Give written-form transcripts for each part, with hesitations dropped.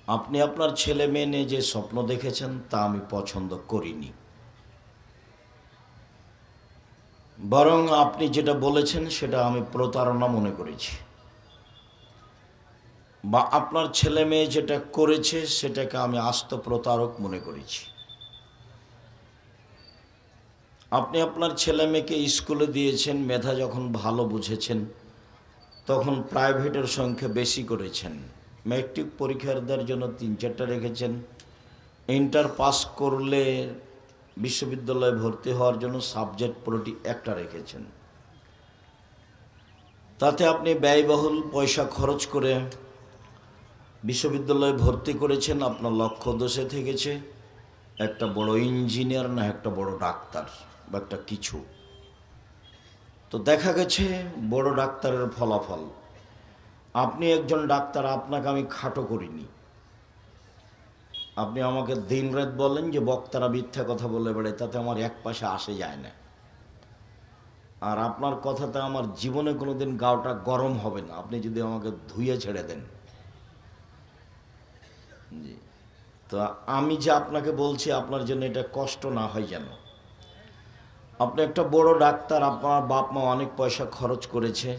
আপনি আপনার ছেলে মেয়ে নিয়ে যে স্বপ্ন দেখেছেন তা আমি পছন্দ করিনি। বরং আপনি যেটা বলেছেন সেটা আমি প্রতারণা মনে করেছি, বা আপনার ছেলে মেয়ে যেটা করেছে সেটাকে আমি আস্ত প্রতারক মনে করেছি। আপনি আপনার ছেলে মেয়েকে স্কুলে দিয়েছেন, মেধা যখন ভালো বুঝেছেন তখন প্রাইভেটের সংখ্যা বেশি করেছেন। ম্যাট্রিক পরীক্ষার দেওয়ার জন্য 3-4টা রেখেছেন, ইন্টার পাস করলে বিশ্ববিদ্যালয়ে ভর্তি হওয়ার জন্য সাবজেক্ট প্রতি একটা রেখেছেন। তাতে আপনি ব্যয়বহুল পয়সা খরচ করে বিশ্ববিদ্যালয়ে ভর্তি করেছেন। আপনার লক্ষ্য দোষে থেকেছে একটা বড় ইঞ্জিনিয়ার না একটা বড় ডাক্তার বা একটা কিছু। তো দেখা গেছে বড় ডাক্তারের ফলাফল। আপনি একজন ডাক্তার, আপনাকে আমি খাটো করিনি। আপনি আমাকে দিনরাত বলেন যে বক্তারা মিথ্যা কথা বলে বেড়ায়, তাতে আমার এক পাশে আসে যায় না। আর আপনার কথাতে আমার জীবনে কোনোদিন গাওটা গরম হবে না, আপনি যদি আমাকে ধুয়ে ছেড়ে দেন। জি, তো আমি যে আপনাকে বলছি আপনার জন্য এটা কষ্ট না হয় যেন। আপনি একটা বড় ডাক্তার, আপনার বাপ মা অনেক পয়সা খরচ করেছে,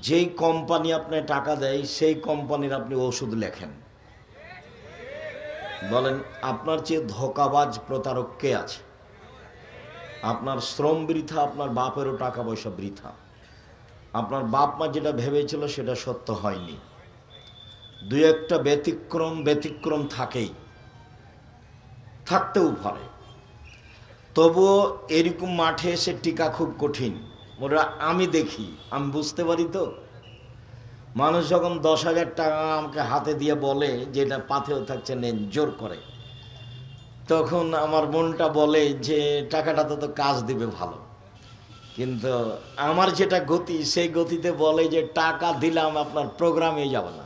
যেই কোম্পানি আপনি টাকা দেয় সেই কোম্পানির আপনি ওষুধ লেখেন। বলেন আপনার চেয়ে ধোঁকাবাজ প্রতারক কে আছে? আপনার শ্রম বৃথা, আপনার বাপেরও টাকা পয়সা বৃথা। আপনার বাপ মা যেটা ভেবেছিল সেটা সত্য হয়নি। দুই একটা ব্যতিক্রম থাকেই, থাকতেও পারে। তবুও এরকম মাঠে এসে টিকা খুব কঠিন। ওরা আমি দেখি, আমি বুঝতে পারি। তো মানুষ যখন 10,000 টাকা আমাকে হাতে দিয়ে বলে যে এটা পাথেও থাকছে নেন, জোর করে, তখন আমার মনটা বলে যে টাকাটা তো কাজ দিবে ভালো। কিন্তু আমার যেটা গতি, সেই গতিতে বলে যে টাকা দিলাম আপনার প্রোগ্রামে যাবে না।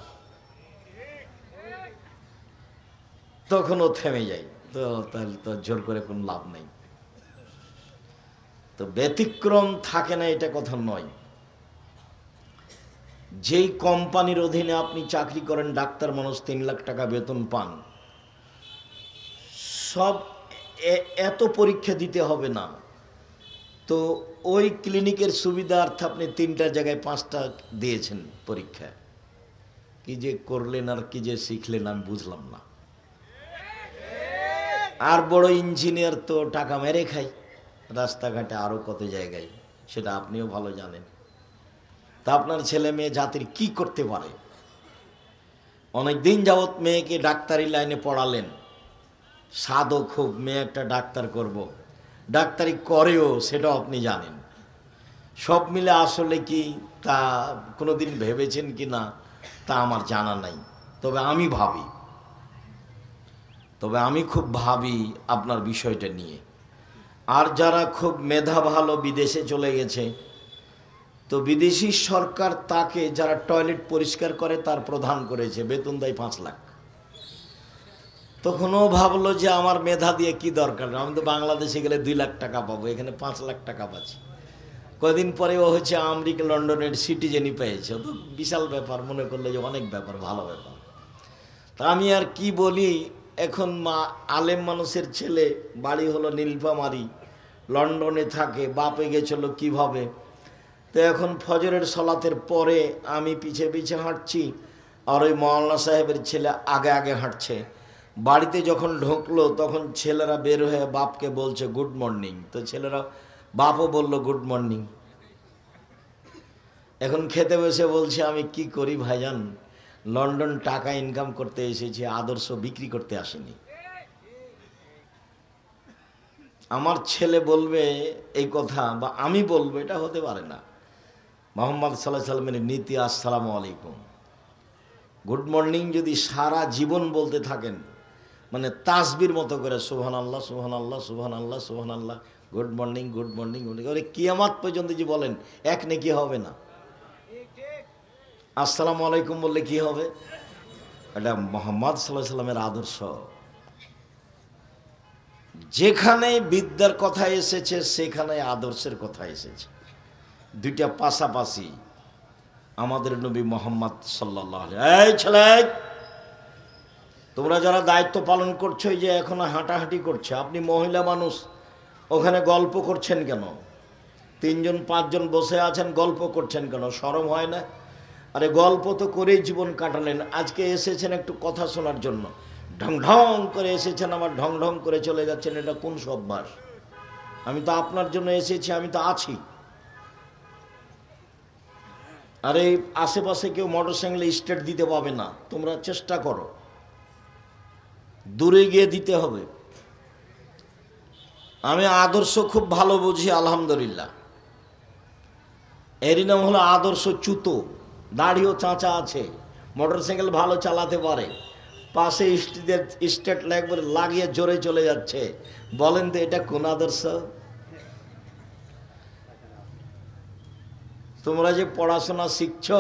তখনও থেমে যাই। তো তাহলে তো জোর করে কোনো লাভ নেই। তো ব্যতিক্রম থাকে না এটা কথা নয়। যেই কোম্পানির অধীনে আপনি চাকরি করেন, ডাক্তার মানুষ 3 লাখ টাকা বেতন পান, সব এত পরীক্ষা দিতে হবে না। তো ওই ক্লিনিকের সুবিধার্থে আপনি 3টা জায়গায় 5টা দিয়েছেন পরীক্ষা। কি যে করলেন আর কি যে শিখলেন আমি বুঝলাম না। আর বড় ইঞ্জিনিয়ার তো টাকা মেরে খায় রাস্তাঘাটে, আরও কত জায়গায়, সেটা আপনিও ভালো জানেন। তা আপনার ছেলে মেয়ে জাতির কি করতে পারে? অনেক দিন যাবৎ মেয়েকে ডাক্তারি লাইনে পড়ালেন, সাধও খুব, মেয়ে একটা ডাক্তার করব, ডাক্তারি করেও, সেটাও আপনি জানেন। সব মিলে আসলে কি তা কোনোদিন ভেবেছেন কি না তা আমার জানা নাই। তবে আমি খুব ভাবি আপনার বিষয়টা নিয়ে। আর যারা খুব মেধা ভালো বিদেশে চলে গেছে, তো বিদেশি সরকার তাকে, যারা টয়লেট পরিষ্কার করে তার প্রধান করেছে, বেতন দেয় 5 লাখ। তখন ও ভাবলো যে আমার মেধা দিয়ে কি দরকার, আমি তো বাংলাদেশে গেলে 2 লাখ টাকা পাবো, এখানে 5 লাখ টাকা পাচ্ছি। কদিন পরে ও হচ্ছে আমেরিকা লন্ডনের সিটিজেনই পেয়েছে। তো বিশাল ব্যাপার, মনে করলে যে অনেক ব্যাপার, ভালো ব্যাপার। তা আমি আর কি বলি, এখন আলেম মানুষের ছেলে, বাড়ি হলো নীলফামারী, লন্ডনে থাকে, বাপে গেছিল কিভাবে। তো এখন ফজরের সলাতের পরে আমি পিছে পিছে হাঁটছি, আর ওই মৌলানা সাহেবের ছেলে আগে আগে হাঁটছে। বাড়িতে যখন ঢুকলো তখন ছেলেরা বের হয়ে বাপকে বলছে গুড মর্নিং। তো ছেলেরা, বাপও বলল গুড মর্নিং। এখন খেতে বসে বলছে আমি কি করি ভাইজান, লন্ডন টাকা ইনকাম করতে এসেছি, আদর্শ বিক্রি করতে আসেনি। আমার ছেলে বলবে এই কথা বা আমি বলবো, এটা হতে পারে না। মুহাম্মদ সাল্লাল্লাহু আলাইহি সাল্লামের নীতি আসসালামু আলাইকুম, গুড মর্নিং যদি সারা জীবন বলতে থাকেন, মানে তাসবির মতো করে সুবহানাল্লাহ সুবহানাল্লাহ সুবহানাল্লাহ সুবহানাল্লাহ, গুড মর্নিং গুড মর্নিং, ওরে কিয়ামত পর্যন্ত যে বলেন এক নেকি হবে না। আসসালামু আলাইকুম বললে কি হবে? এটা মুহাম্মদ সাল্লাল্লাহু আলাইহি সাল্লামের আদর্শ। যেখানে বিদ্যার কথা এসেছে সেখানে আদর্শের কথা এসেছে, দুইটা পাশাপাশি। আমাদের নবী মুহাম্মদ সাল্লাল্লাহু আলাইহি, এই ছেলে তোমরা যারা দায়িত্ব পালন করছো, এই যে এখন হাঁটাহাঁটি করছে, আপনি মহিলা মানুষ, ওখানে গল্প করছেন কেন? 3 জন 5 জন বসে আছেন, গল্প করছেন কেন? শরম হয় না? আরে গল্প তো করেই জীবন কাটালেন, আজকে এসেছেন একটু কথা শোনার জন্য, ঢং ঢং করে এসেছেন, আবার ঢং ঢং করে চলে যাচ্ছেন। এটা কোন অভ্যাস? আমি তো আপনার জন্য এসেছি, আমি তো আছি। আরে আশেপাশে কেউ মোটরসাইকেলে স্টার্ট দিতে পাবে না, তোমরা চেষ্টা করো, দূরে গিয়ে দিতে হবে। আমি আদর্শ খুব ভালো বুঝি, আলহামদুলিল্লাহ। এরই নাম হলো আদর্শ চুতো। দাড়িও চাঁচা আছে, মোটরসাইকেল ভালো চালাতে পারে, পাশে স্টেট একবারে লাগিয়ে জোরে চলে যাচ্ছে। বলেন তো এটা কোন আদর্শ? তোমরা যে পড়াশোনা শিখছো,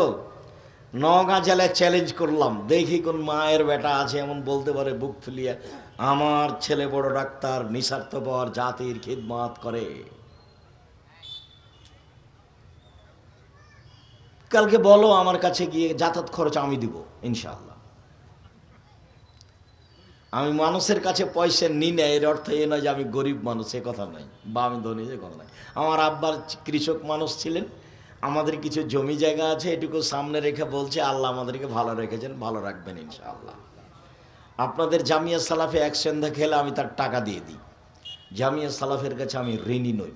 নওগাঁ জেলায় চ্যালেঞ্জ করলাম, দেখি কোন মায়ের বেটা আছে এমন বলতে পারে বুক ফুলিয়ে, আমার ছেলে বড় ডাক্তার, নিঃস্বার্থপর, জাতির খিদমত করে। কালকে বলো আমার কাছে গিয়ে, যাতায়াত খরচ আমি দিব ইনশাআল্লাহ। আমি মানুষের কাছে পয়সা নিই না, এর অর্থ এ নয় যে আমি গরিব মানুষ, এ কথা নয়, বা আমি ধনী, যে কথা নয়। আমার আব্বার কৃষক মানুষ ছিলেন, আমাদের কিছু জমি জায়গা আছে, এটুকু সামনে রেখে বলছে আল্লাহ আমাদেরকে ভালো রেখেছেন, ভালো রাখবেন ইনশাআল্লাহ। আপনাদের জামিয়া সালাফে এক সন্ধ্যা খেলে আমি তার টাকা দিয়ে দিই। জামিয়া সালাফের কাছে আমি ঋণী নই।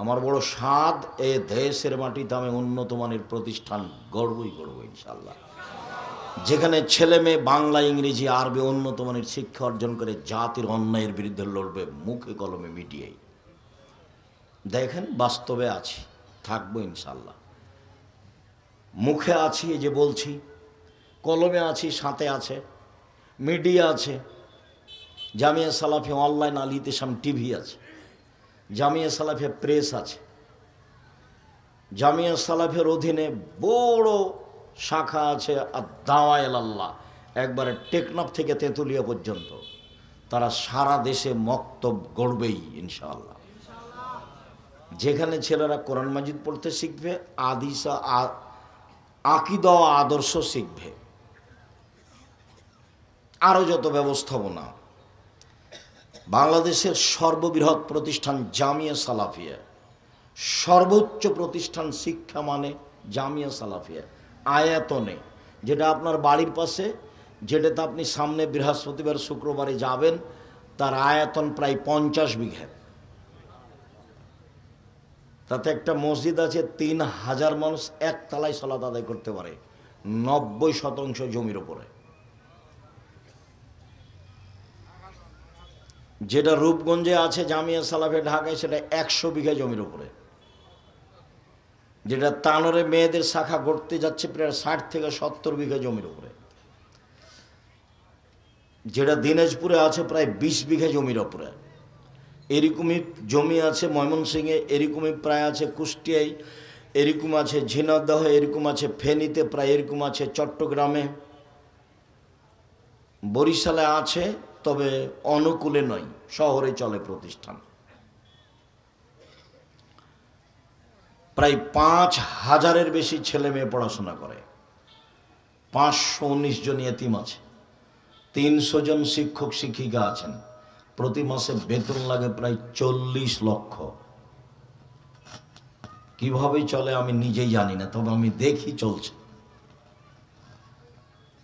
আমার বড় স্বাদ, এ দেশের মাটিতে আমি উন্নত মানের প্রতিষ্ঠান গড়বই গড়ব ইনশাআল্লাহ, যেখানে ছেলে মেয়ে বাংলা, ইংরেজি, আরবি উন্নত মানের শিক্ষা অর্জন করে জাতির অন্যায়ের বিরুদ্ধে লড়বে, মুখে কলমে মিডিয়ায়। দেখেন বাস্তবে আছি, থাকবো ইনশাআল্লাহ। মুখে আছি, এই যে বলছি, কলমে আছি, সাথে আছে, মিডিয়া আছে, জামিয়া সালাফি অনলাইন, আল ইতিসাম টিভি আছে, জামিয়া সালাফিয়া প্রেস আছে, জামিয়া সালাফের অধীনে বড় শাখা আছে আদ-দাওয়া ইলাল্লাহ, একবারে টেকনাফ থেকে তেঁতুলিয়া পর্যন্ত। তারা সারা দেশে মক্তব গড়বেই ইনশাআল্লাহ। যেখানে ছেলেরা কোরআন মাজিদ পড়তে শিখবে, আদিসা আকীদা ও আদর্শ শিখবে, আরও যত ব্যবস্থাপনা। বাংলাদেশের সর্ববৃহৎ প্রতিষ্ঠান জামিয়া সালাফিয়া, সর্বোচ্চ প্রতিষ্ঠান শিক্ষা মানে জামিয়া সালাফিয়া। আয়াতনে, যেটা আপনার বাড়ির পাশে, যেটাতে আপনি সামনে বৃহস্পতিবার শুক্রবারে যাবেন, তার আয়তন প্রায় 50 বিঘা। তাতে একটা মসজিদ আছে, 3000 মানুষ একতলায় সালাত আদায় করতে পারে, 90% জমির ওপরে। যেটা রূপগঞ্জে আছে জামিয়া সালাফে ঢাকায়, সেটা 100 বিঘা জমির উপরে। যেটা তানোরে মেয়েদের শাখা গড়তে যাচ্ছে, প্রায় 60 থেকে 70 বিঘা জমির উপরে। যেটা দিনাজপুরে আছে প্রায় 20 বিঘা জমির উপরে। এরকমই জমি আছে ময়মনসিংহে, এরকমই প্রায় আছে কুষ্টিয়ায়, এরকম আছে ঝিনাইদহ, এরকম আছে ফেনীতে, প্রায় এরকম আছে চট্টগ্রামে, বরিশালে আছে, তবে অনুকূলে নয়, শহরে চলে প্রতিষ্ঠান। প্রায় 5000-এর বেশি ছেলে মেয়ে পড়াশোনা করে, 519 জন ইয়েতিম আছে, 300 জন শিক্ষক শিক্ষিকা আছেন, প্রতি মাসে বেতন লাগে প্রায় 40 লক্ষ। কিভাবে চলে আমি নিজেই জানি না, তবে আমি দেখি চলছে।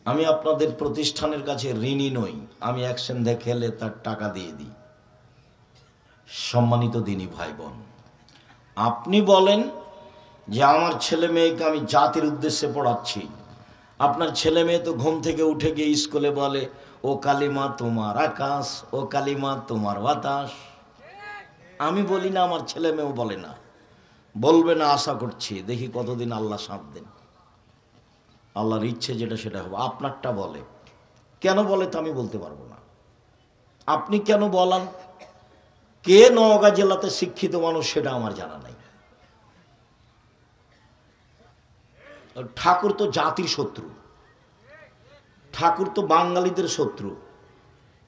আমি আপনাদের প্রতিষ্ঠানের কাছে ঋণী নই, আমি এক সন্ধ্যা খেলে তার টাকা দিয়ে দিই। সম্মানিত দিনী ভাই বোন, আপনি বলেন যে আমার ছেলে মেয়েকে আমি জাতির উদ্দেশ্যে পড়াচ্ছি, আপনার ছেলে মেয়ে তো ঘুম থেকে উঠে গিয়ে স্কুলে বলে, ও কালিমা তোমার আকাশ, ও কালিমা তোমার বাতাস। আমি বলি না, আমার ছেলে মেয়েও বলে না, বলবে না, আশা করছি, দেখি কতদিন আল্লাহ সাথ দেন। আল্লাহর ইচ্ছে যেটা সেটা হবে। আপনারটা বলে, কেন বলে তা আমি বলতে পারবো না। আপনি কেন বলান, কে নওগাঁ জেলাতে শিক্ষিত মানুষ সেটা আমার জানা নাই। ঠাকুর তো জাতির শত্রু, ঠাকুর তো বাঙালিদের শত্রু,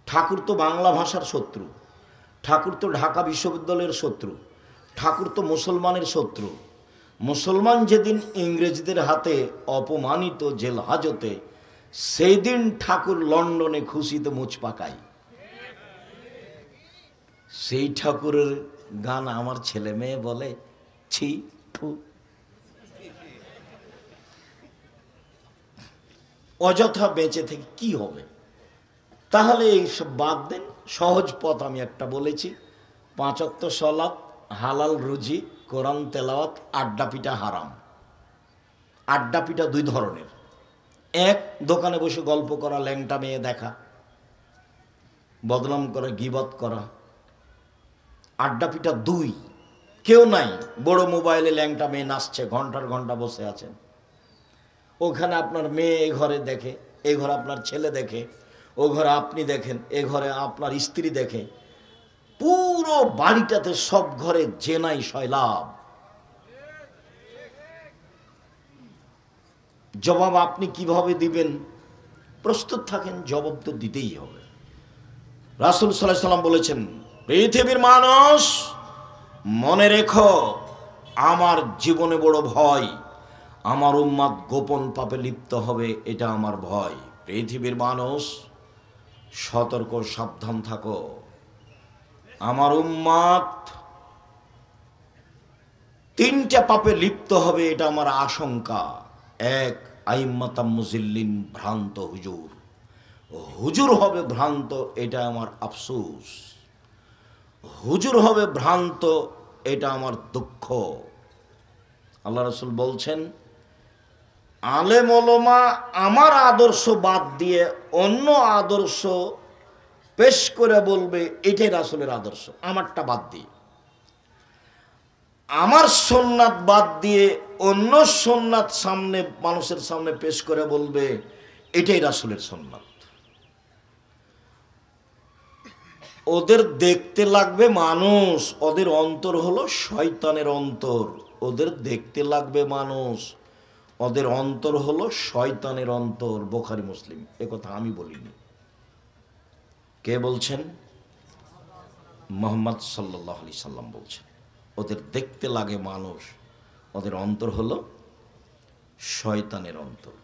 ঠাকুর তো বাংলা ভাষার শত্রু, ঠাকুর তো ঢাকা বিশ্ববিদ্যালয়ের শত্রু, ঠাকুর তো মুসলমানের শত্রু। মুসলমান যেদিন ইংরেজদের হাতে অপমানিত জেল হাজতে, সেই দিন ঠাকুর লন্ডনে খুশিতে মুচ পাকায়। সেই ঠাকুরের গান আমার ছেলে মেয়ে বলে ছি ফু। অযথা বেঁচে থেকে কি হবে? তাহলে এইসব বাদ দেন। সহজ পথ আমি একটা বলেছি, 5 ওয়াক্ত সালাত, হালাল রুজি, কোরআন তেলাওয়াত, আড্ডা পিটা হারাম। আড্ডা পিটা 2 ধরনের। এক, দোকানে বসে গল্প করা, ল্যাংটা মেয়ে দেখা, বদনাম করা, গীবত করা। আড্ডা পিটা 2, কেউ নাই, বড় মোবাইলে ল্যাংটা মেয়ে নাচছে, ঘন্টার ঘন্টা বসে আছেন। ওখানে আপনার মেয়ে এ ঘরে দেখে, এ ঘরে আপনার ছেলে দেখে, ও ঘরে আপনি দেখেন, এ ঘরে আপনার স্ত্রী দেখে, পুরো বাড়িটাতে সব ঘরে জেনাই সয়লাভ। জবাব আপনি কিভাবে দিবেন? প্রস্তুত থাকেন, জবাব তো দিতেই হবে। রাসূল সাল্লাল্লাহু আলাইহি সাল্লাম বলেছেন, পৃথিবীর মানুষ মনে রেখো, আমার জীবনে বড় ভয়, আমার উম্মত গোপন পাপে লিপ্ত হবে, এটা আমার ভয়। পৃথিবীর মানুষ সতর্ক, সাবধান থাকো, আমার উম্মত 3টা পাপে লিপ্ত হবে, এটা আমার আশঙ্কা। এক, আইম্মাতাম মুজিল্লিন, ভ্রান্ত হুজুর, হুজুর হবে ভ্রান্ত, এটা আমার আফসোস। হুজুর হবে ভ্রান্ত, এটা আমার দুঃখ। আল্লাহ রাসূল বলছেন, আলেম ওলামা আমার আদর্শ বাদ দিয়ে অন্য আদর্শ পেশ করে বলবে এটাই রাসূলের আদর্শ, আমারটা বাদ দিয়ে। আমার সুন্নাত বাদ দিয়ে অন্য সুন্নাত সামনে, মানুষের সামনে পেশ করে বলবে এটাই রাসূলের সুন্নাত। ওদের দেখতে লাগবে মানুষ, ওদের অন্তর হলো শয়তানের অন্তর। ওদের দেখতে লাগবে মানুষ, ওদের অন্তর হলো শয়তানের অন্তর। বুখারী মুসলিম, এ কথা আমি বলিনি। কে বলছেন? মুহাম্মদ সাল্লাল্লাহু আলাইহি সাল্লাম বলছেন। ওদের দেখতে লাগে মানুষ, ওদের অন্তর হলো শয়তানের অন্তর।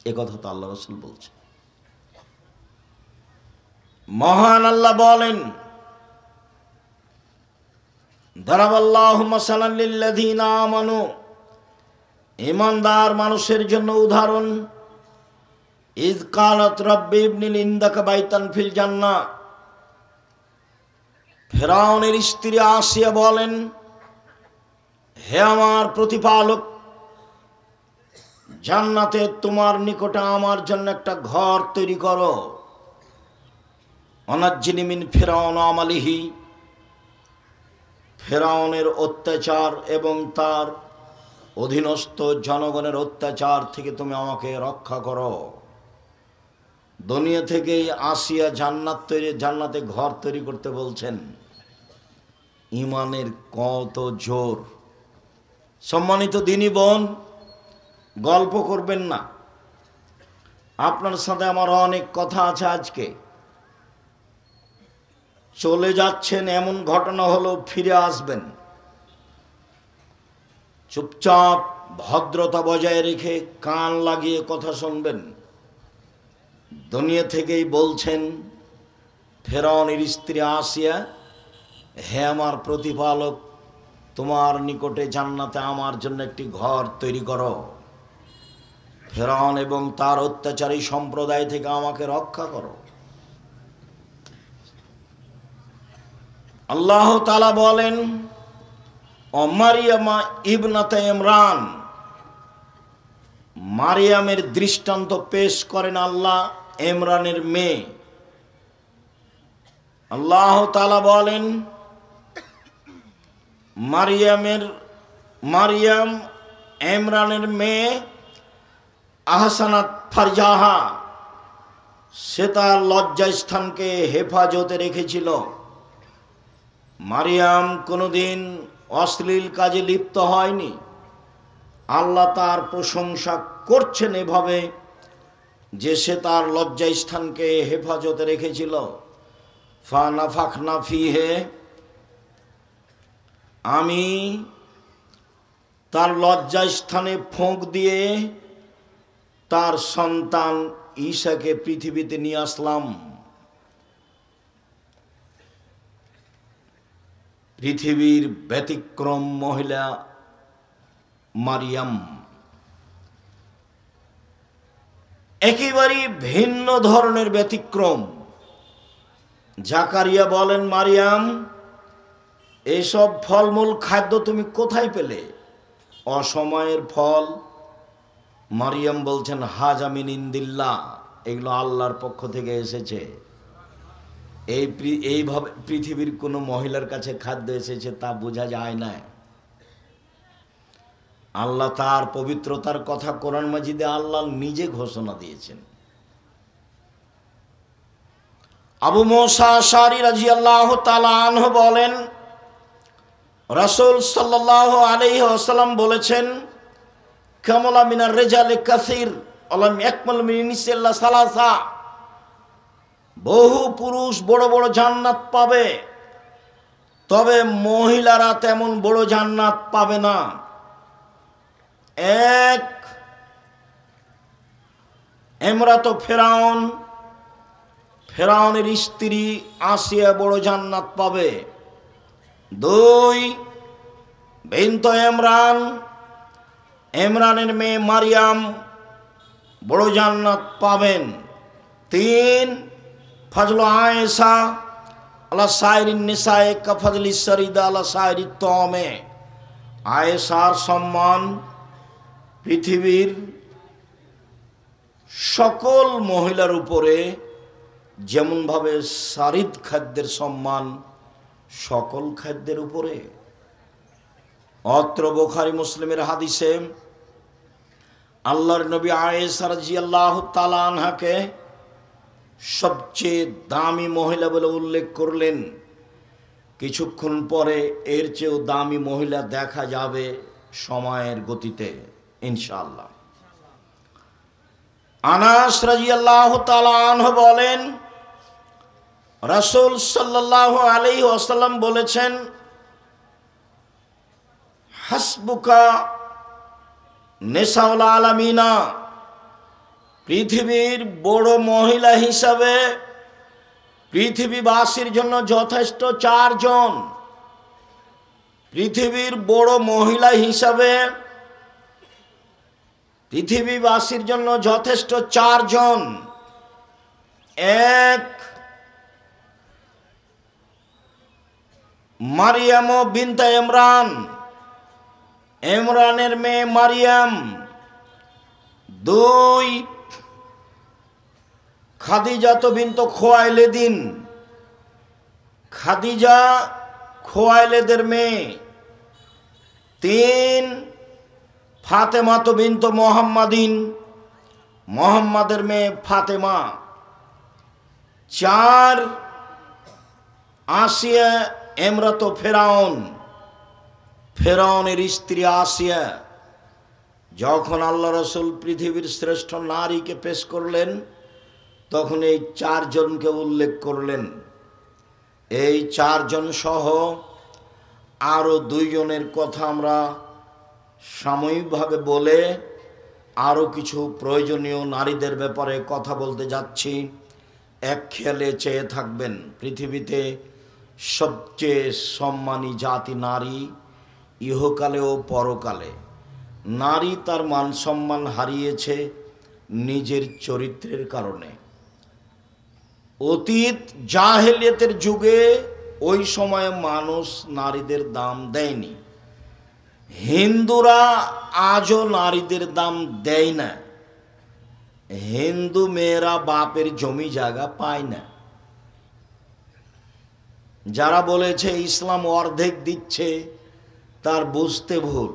এ কথা তো আল্লাহ রাসূল বলছেন। মহান আল্লাহ বলেন, দারাবাল্লাহু মাসালান লিল্লাযীনা আমানু, ঈমানদার মানুষের জন্য উদাহরণ। ইয কালাত রাব্বি ইবনিল ইনদাকা বাইতান ফিল জান্নাহ, ফেরাউনের স্ত্রী আসিয়া বলেন, হে আমার প্রতিপালক, জান্নাতে তোমার নিকটে আমার জন্য একটা ঘর তৈরি করো। অনাজ্জিনি মিন ফিরাউন আমালিহি, ফেরাউনের অত্যাচার এবং তার অধীনস্থ জনগণের অত্যাচার থেকে তুমি আমাকে রক্ষা করো। দুনিয়া থেকেই আসিয়া জান্নাতে ঘর তৈরি করতে বলছেন। ঈমানের কত জোর! সম্মানিত দিনী বোন, গল্প করবেন না, আপনার সাথে আমার অনেক কথা আছে। আজকে চলে যাচ্ছেন, এমন ঘটনা হলো, ফিরে আসবেন। চুপচাপ ভদ্রতা বজায় রেখে কান লাগিয়ে কথা শুনবেন। দুনিয়া থেকেই বলছেন ফেরাউনের স্ত্রী আসিয়া, হে আমার প্রতিপালক, তোমার নিকটে জান্নাতে আমার জন্য একটি ঘর তৈরি করো। ফেরাউন এবং তার অত্যাচারী সম্প্রদায় থেকে আমাকে রক্ষা করো। আল্লাহ তাআলা বলেন, ও মারিয়ামা ইবনাতে ইমরান, মারিয়ামের দৃষ্টান্ত পেশ করেন আল্লাহ, ইমরানের মেয়ে। আল্লাহ তাআলা বলেন, মারিয়াম ইমরানের মেয়ে, আহসানাত ফারজাহা, সে তার লজ্জাস্থানকে হেফাজতে রেখেছিল। মারিয়াম কোনোদিন অশ্লীল কাজে লিপ্ত হয়নি। আল্লাহ তার প্রশংসা করছেন এভাবে যে সে তার লজ্জাস্থানকে হেফাজতে রেখেছিল। ফানাফাখনা ফিহে, আমি তার লজ্জাস্থানে ফোঁক দিয়ে তার সন্তান ঈসাকে পৃথিবীতে নিয়ে আসলাম। পৃথিবীর ব্যতিক্রম মহিলা মারিয়াম, একেবারে ভিন্ন ধরনের ব্যতিক্রম। জাকারিয়া বলেন, মারিয়াম, এসব ফলমূল খাদ্য তুমি কোথায় পেলে? অসময়ের ফল। মারিয়াম বলছেন, হাজা মিন ইন্দিল্লাহ, এগুলো আল্লাহর পক্ষ থেকে এসেছে। এইভাবে পৃথিবীর কোনো মহিলার কাছে খাদ্য এসেছে তা বোঝা যায় না। আল্লাহ তার পবিত্রতার কথা কোরআন মাজিদে আল্লাহ নিজে ঘোষণা দিয়েছেন। আবু মুসা আশআরী রাদিয়াল্লাহু তাআলা আনহু বলেন, রাসূল সাল্লাল্লাহু আলাইহি ওয়াসাল্লাম বলেছেন, কামালা মিনার রিজালি কাসীর আলাম ইয়াকমাল মিন নিসা সালাসা, বহু পুরুষ বড় বড় জান্নাত পাবে, তবে মহিলারা তেমন বড় জান্নাত পাবে না। এক, ইমরাত ফেরাউন, ফেরাউনের স্ত্রী আসিয়া বড় জান্নাত পাবে। দুই, বিনত ইমরান, ইমরানের মেয়ে মারিয়াম বড় জান্নাত পাবেন। তিন, ফজল আয়েশা আলা সাইরিন নিসায়ে কা ফজলি সরিদা আলা সাইরি তমে, আয়েশার সম্মান পৃথিবীর সকল মহিলার উপরে যেমনভাবে সারিদ খাদ্যের সম্মান সকল খাদ্যের উপরে। অত্র বুখারী মুসলিমের হাদিসে আল্লাহর নবী আয়েশা রাদিয়াল্লাহু তাআলা আনহাকে সবচেয়ে দামি মহিলা বলে উল্লেখ করলেন। কিছুক্ষণ পরে এর চেয়েও দামি মহিলা দেখা যাবে সময়ের গতিতে ইনশাআল্লাহ। আনাস রাদিয়াল্লাহু তাআলা আনহু বলেন, রাসূল সাল্লাল্লাহু আলাইহি ওয়াসাল্লাম বলেছেন, হাসবুকা নিসাউল আলামিনা, পৃথিবীর বড় মহিলা হিসাবে পৃথিবীবাসীর জন্য যথেষ্ট চারজন। পৃথিবীর বড় মহিলা হিসাবে পৃথিবীবাসীর জন্য যথেষ্ট চারজন। এক, মারিয়াম বিনতে ইমরান, ইমরানের মেয়ে মারিয়াম। দুই, খাদিজা বিনত খুয়াইলিদিন, খাদিজা খুয়াইলিদের মেয়ে। তিন, ফাতেমা বিনত মুহাম্মাদিন, মুহাম্মাদের মেয়ে ফাতেমা। চার, আসিয়া ইমরাত ফেরাউন, ফেরাউনের স্ত্রী আসিয়া। যখন আল্লাহ রাসূল পৃথিবীর শ্রেষ্ঠ নারীকে পেশ করলেন তখন এই চারজনকে উল্লেখ করলেন। এই চারজন সহ আরও দুইজনের কথা আমরা সাময়িকভাবে বলে আরও কিছু প্রয়োজনীয় নারীদের ব্যাপারে কথা বলতে যাচ্ছি। এক খেয়ালে চেয়ে থাকবেন, পৃথিবীতে সবচেয়ে সম্মানী জাতি নারী, ইহকালে ও পরকালে। নারী তার মান সম্মান হারিয়েছে নিজের চরিত্রের কারণে। অতীত জাহেলিয়াতের যুগে ওই সময়ে মানুষ নারীদের দাম দেয়নি। হিন্দুরা আজও নারীদের দাম দেয় না। হিন্দু মেয়েরা বাপের জমি জায়গা পায় না। যারা বলেছে ইসলাম অর্ধেক দিচ্ছে তার বুঝতে ভুল।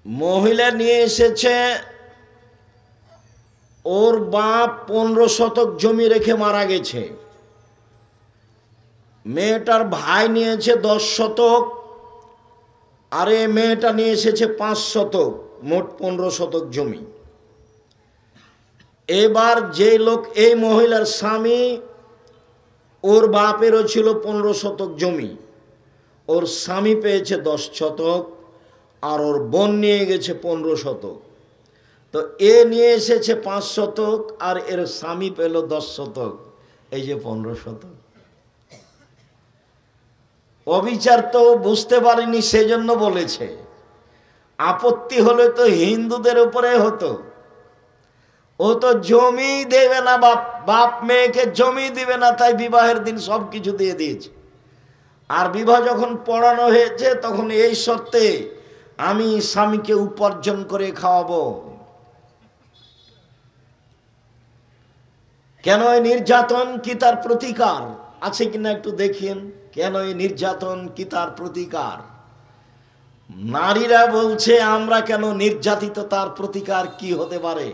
মহিলা নিয়ে এসেছে, ওর বাপ 15 শতক জমি রেখে মারা গেছে, মেয়েটার ভাই নিয়েছে 10 শতক, আর এই মেয়েটা নিয়ে এসেছে 5 শতক, মোট 15 শতক জমি। এবার যে লোক, এই মহিলার স্বামী, ওর বাপেরও ছিল 15 শতক জমি, ওর স্বামী পেয়েছে 10 শতক, আর ওর বোন নিয়ে গেছে 15 শতক। তো এ নিয়ে এসেছে 5 শতক আর এর স্বামী পেল 10 শতক, এই যে 15 শতক। অবিচার তো বুঝতে পারেনি, সেজন্য বলেছে। আপত্তি হলে তো হিন্দুদের উপরে হতো। ও তো জমি দেবে না, বাপ মেয়েকে জমি দিবে না, তাই বিবাহের দিন সব কিছু দিয়ে দিয়েছে। আর বিবাহ যখন পড়ানো হয়েছে তখন এই শর্তে, আমি স্বামীকে উপার্জন করে খাওয়াবো। কেন এই নির্যাতন, কি তার প্রতিকার আছে কিনা একটু দেখিয়েন। কেন এই নির্যাতন, কি তার প্রতিকার? নারীরা বলছে আমরা কেন নির্যাতিত, তার প্রতিকার কি হতে পারে?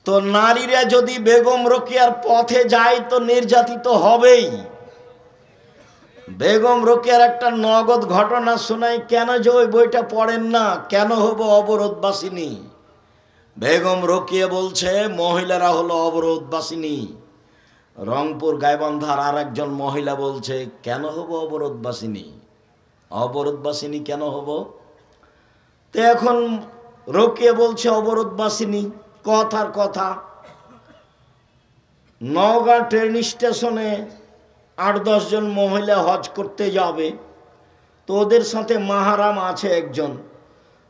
তো নারীরা যদি বেগম রোকেয়ার পথে যায় তো নির্যাতিত হবেই। বেগম রোকেয়ার একটা নগদ ঘটনা শোনাই, কেন যে ওই বইটা পড়েন না, কেন হব অবরোধবাসিনী। বেগম রোকেয়া বলছে মহিলারা হলো অবরোধবাসিনী। রংপুর গাইবান্ধার আর একজন মহিলা বলছে কেন হব অবরোধবাসিনী, অবরোধবাসিনী কেন হব? তো এখন রোকেয়া বলছে অবরোধবাসিনী, কথার কথা। নওগাঁ ট্রেন স্টেশনে 8-10 জন মহিলা হজ করতে যাবে, তো ওদের সাথে মাহারাম আছে একজন।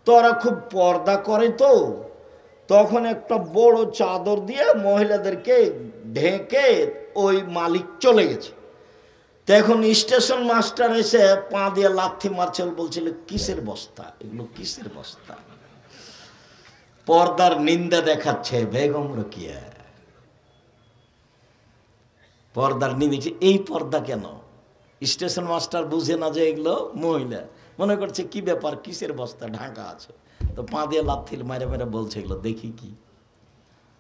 তো ওরা খুব পর্দা করে, তো তখন একটা বড় চাদর দিয়ে মহিলাদেরকে ঢেকে ওই মালিক চলে গেছে। তো এখন স্টেশন মাস্টার এসে পা দিয়ে লাথি মারছে, বলছিল কিসের বস্তা এগুলো, কিসের বস্তা। পর্দার নিন্দা দেখাচ্ছে বেগম রোকেয়া, পর্দার নিন্দা। এই পর্দা কেন? স্টেশন মাস্টার বুঝে না যে এগুলো মহিলা, মনে করছে কি ব্যাপার, কিসের বস্তা ঢাকা আছে। তো পা দিয়ে লাথি মেরে মেরে বলছে এগুলো দেখি কি।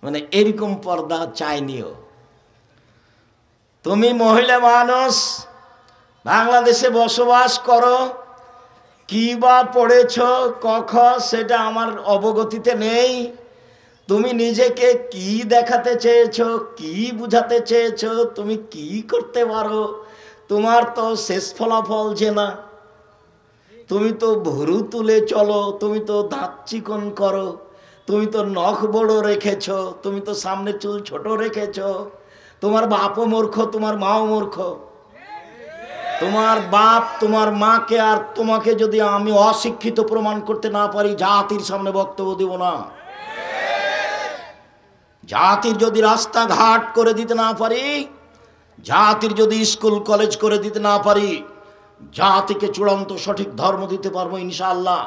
মানে এরকম পর্দা চাইনিও। তুমি মহিলা মানুষ, বাংলাদেশে বসবাস করো, কি বা পড়েছ কখ সেটা আমার অবগতিতে নেই। তুমি নিজেকে কি দেখাতে চেয়েছো, কি বুঝাতে চেয়েছো, তুমি কি করতে পারো, তোমার তো শেষ ফলাফল যে না। তুমি তো ভুরু তুলে চলো, তুমি তো দাঁত চিকন করো, তুমি তো নখ বড় রেখেছ, তুমি তো সামনে চুল ছোট রেখেছ। তোমার বাপও মূর্খ, তোমার মাও মূর্খ। তোমার বাপ তোমার মাকে আর তোমাকে যদি আমি অশিক্ষিত প্রমাণ করতে না পারি, জাতির সামনে বক্তব্য দেব না। জাতির যদি রাস্তাঘাট করে দিতে না পারি, জাতির যদি স্কুল কলেজ করে দিতে না পারি, জাতিকে চূড়ান্ত সঠিক ধর্ম দিতে পারবো ইনশাআল্লাহ।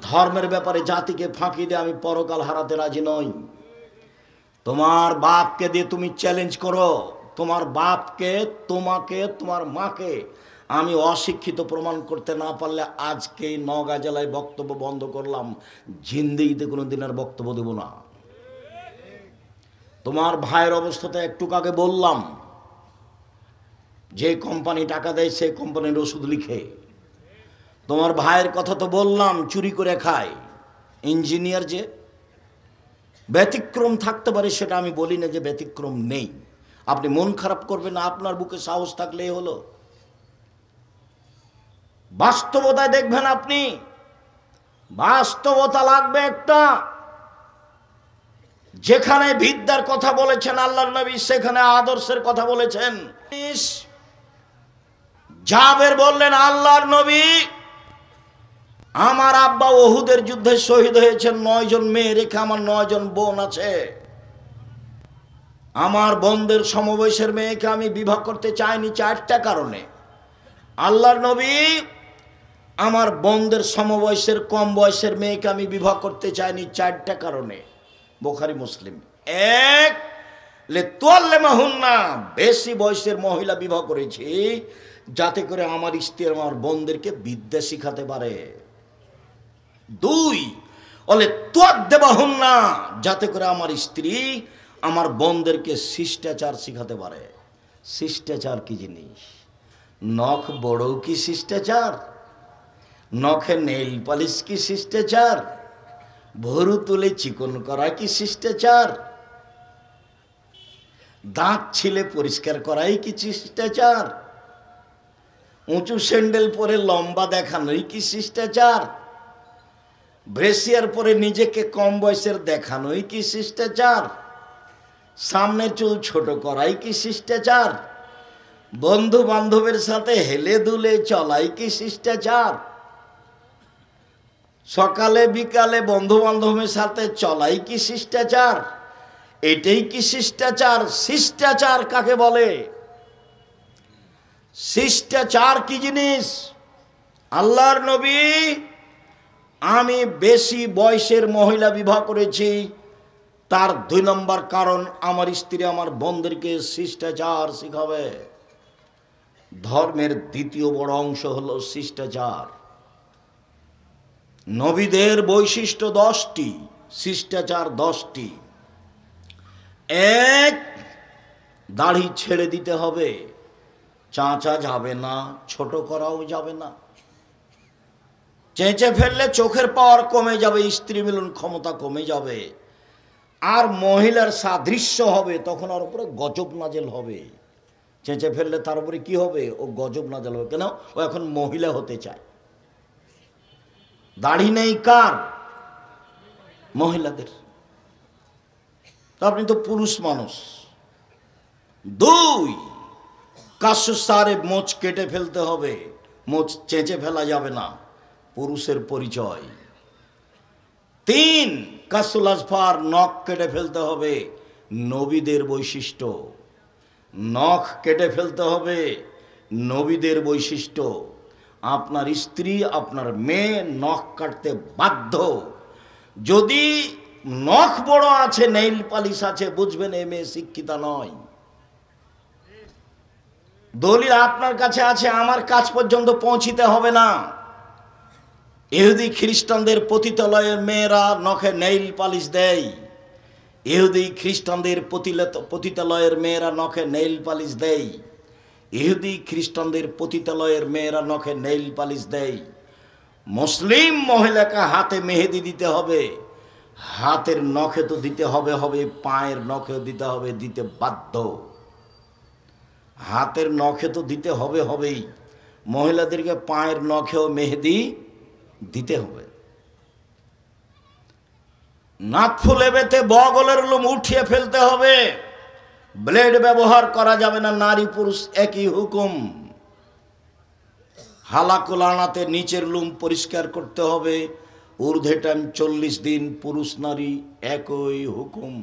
ধর্মের ব্যাপারে জাতিকে ফাঁকি দিয়ে আমি পরকাল হারাতে রাজি নই। তোমার বাপকে দিয়ে তুমি চ্যালেঞ্জ করো, তোমার বাপকে, তোমাকে, তোমার মাকে আমি অশিক্ষিত প্রমাণ করতে না পারলে আজকে নওগাঁ জেলায় বক্তব্য বন্ধ করলাম, জিন্দেগিতে কোনো দিন আর বক্তব্য দেব না। তোমার ভাইয়ের অবস্থাতে একটু আগে বললাম, যে কোম্পানি টাকা দেয় সেই কোম্পানির ওষুধ লিখে। তোমার ভাইয়ের কথা তো বললাম, চুরি করে খায়, ইঞ্জিনিয়ার। যে ব্যতিক্রম থাকতে পারে সেটা আমি বলি না যে ব্যতিক্রম নেই। আপনি মন খারাপ করবেন না, আপনার বুকে সাহস থাকলেই হলো। বাস্তবতায় দেখবেন আপনি, বাস্তবতা লাগবে একটা। যেখানে বিদ্যার কথা বলেছেন আল্লাহর নবী, সেখানে আদর্শের কথা বলেছেন। জাবের বললেন আল্লাহর নবী, আমার আব্বা ওহুদের যুদ্ধে শহীদ হয়েছেন, 9 জন মেয়ে রেখে আমার 9 জন বোন আছে। আমার বোনদের সমবয়সের মেয়েকে আমি বিবাহ করতে চাইনি 4টা কারণে। আল্লাহর নবী, আমার বোনদের সমবয়সের কম বয়সের মেয়েকে আমি বিবাহ করতে চাইনি 4টা কারণে। বুখারী মুসলিম। 1, লিতুআল্লিমাহুন্না, বেশি বয়সের মহিলা বিবাহ করেছি যাতে করে আমার স্ত্রী আমার বোনদেরকে বিদ্যা শিখাতে পারে। 2, লিতুআদ্দিবাহুন্না, যাতে করে আমার স্ত্রী আমার বোনদেরকে শিষ্টাচার শিখাতে পারে। শিষ্টাচার কি জিনিস? নখ বড়ও কি শিষ্টাচার? নখে নেইল পালিশ কি শিষ্টাচার? ভরু তুলে চিকন করা কি শিষ্টাচার? দাঁত ছিলে পরিষ্কার করাই কি শিষ্টাচার? উঁচু স্যান্ডেল পরে লম্বা দেখানোই কি শিষ্টাচার? ব্রেসিয়ার পরে নিজেকে কম বয়সের দেখানোই কি শিষ্টাচার? সামনের চুল ছোট করাই কি শিষ্টাচার? বন্ধু বান্ধবের সাথে হেলে দুলে চলাই কি শিষ্টাচার? সকালে বিকালে বন্ধু বান্ধবের সাথে চলাই কি শিষ্টাচার? এটাই কি শিষ্টাচার? শিষ্টাচার কাকে বলে? শিষ্টাচার কি জিনিস? আল্লাহর নবী, আমি বেশি বয়সের মহিলা বিবাহ করেছি, তার 2 নম্বর কারণ আমার স্ত্রী আমার বোনদেরকে শিষ্টাচার শিখাবে। ধর্মের দ্বিতীয় বড় অংশ হলো শিষ্টাচার। নবীদের বৈশিষ্ট্য 10টি, শিষ্টাচার 10টি। 1, দাড়ি ছেড়ে দিতে হবে, চাঁচা যাবে না, ছোট করাও যাবে না। চেঁচে ফেললে চোখের পাওয়ার কমে যাবে, স্ত্রী মিলন ক্ষমতা কমে যাবে, আর মহিলার সাদৃশ্য হবে, তখন ওর উপরে গজব নাজেল হবে। চেঁচে ফেললে তার উপরে কি হবে? ও গজব নাজেল হবে। কেন? ও এখন মহিলা হতে চায়। দাড়ি নেই কার? মহিলাদের। আপনি তো পুরুষ মানুষ। 2, কাশুসারে মোচ কেটে ফেলতে হবে, মোচ চেঁচে ফেলা যাবে না, পুরুষের পরিচয়। 3, কাসুল আজফার, নখ কেটে ফেলতে হবে, নবীদের বৈশিষ্ট্য। নখ কেটে ফেলতে হবে, নবীদের বৈশিষ্ট্য। আপনার স্ত্রী আপনার মেয়ে নখ কাটতে বাধ্য। যদি নখ বড় আছে, নেইল পালিশ আছে, বুঝবেন এই মেয়ে শিক্ষিতা নয়। দলিল আপনার কাছে আছে, আমার কাছ পর্যন্ত পৌঁছিতে হবে না। ইহুদি খ্রিস্টানদের পতিতালয়ের মেয়েরা নখে নেইল পালিশ দেয়। ইহুদি খ্রিস্টানদের পতিতালয়ের মেয়েরা নখে নেইল পালিশ দেয়। ইহুদি খ্রিস্টানদের পতিতালয়ের মেয়েরা নখে নেইল পালিশ দেয়। মুসলিম মহিলাকে হাতে মেহেদি দিতে হবে, হাতের নখে তো দিতে হবে, পায়ের নখেও দিতে হবে, দিতে বাধ্য। হাতের নখে তো দিতে হবেই, মহিলাদেরকে পায়ের নখেও মেহেদি দিতে হবে। নাক ফুলে বেতে বগলের লোম উঠিয়ে ফেলতে হবে, ব্লেড ব্যবহার করা যাবে না, নারী পুরুষ একই হুকুম। হালাকুল আনাতে নিচের লোম পরিষ্কার করতে হবে, ঊর্ধ্বে টাইম 40 দিন, পুরুষ নারী একই হুকুম।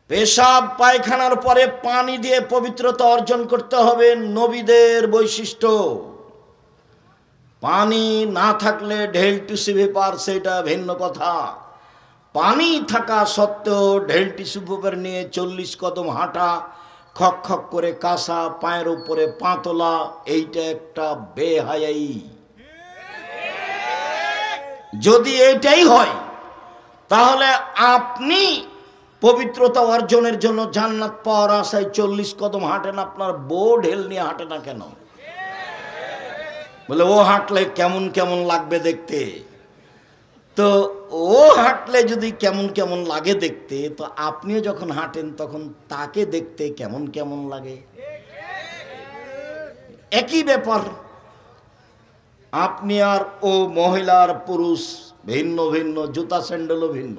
পেশাব পায়খানার পরে পানি দিয়ে পবিত্রতা অর্জন করতে হবে, নবীদের বৈশিষ্ট্য। পানি না থাকলে ঢেল টিস্যু পেপার, সেটা ভিন্ন কথা। পানি থাকা সত্ত্বেও ঢেল টিস্যু পেপার নিয়ে 40 কদম হাঁটা, খক খক করে কাঁসা, পায়ের উপরে পা তোলা, এইটা একটা বেহায়াই। যদি এইটাই হয়, তাহলে আপনি পবিত্রতা অর্জনের জন্য জান্নাত পাওয়ার আশায় 40 কদম হাঁটেন, আপনার বউ ঢেল নিয়ে হাঁটে না কেন? বলে ও হাঁটলে কেমন কেমন লাগবে দেখতে। তো ও হাঁটলে যদি কেমন কেমন লাগে দেখতে, তো আপনিও যখন হাঁটেন তখন তাকে দেখতে কেমন কেমন লাগে। একই ব্যাপার। আপনি আর ও, মহিলার পুরুষ ভিন্ন ভিন্ন, জুতা স্যান্ডেলও ভিন্ন।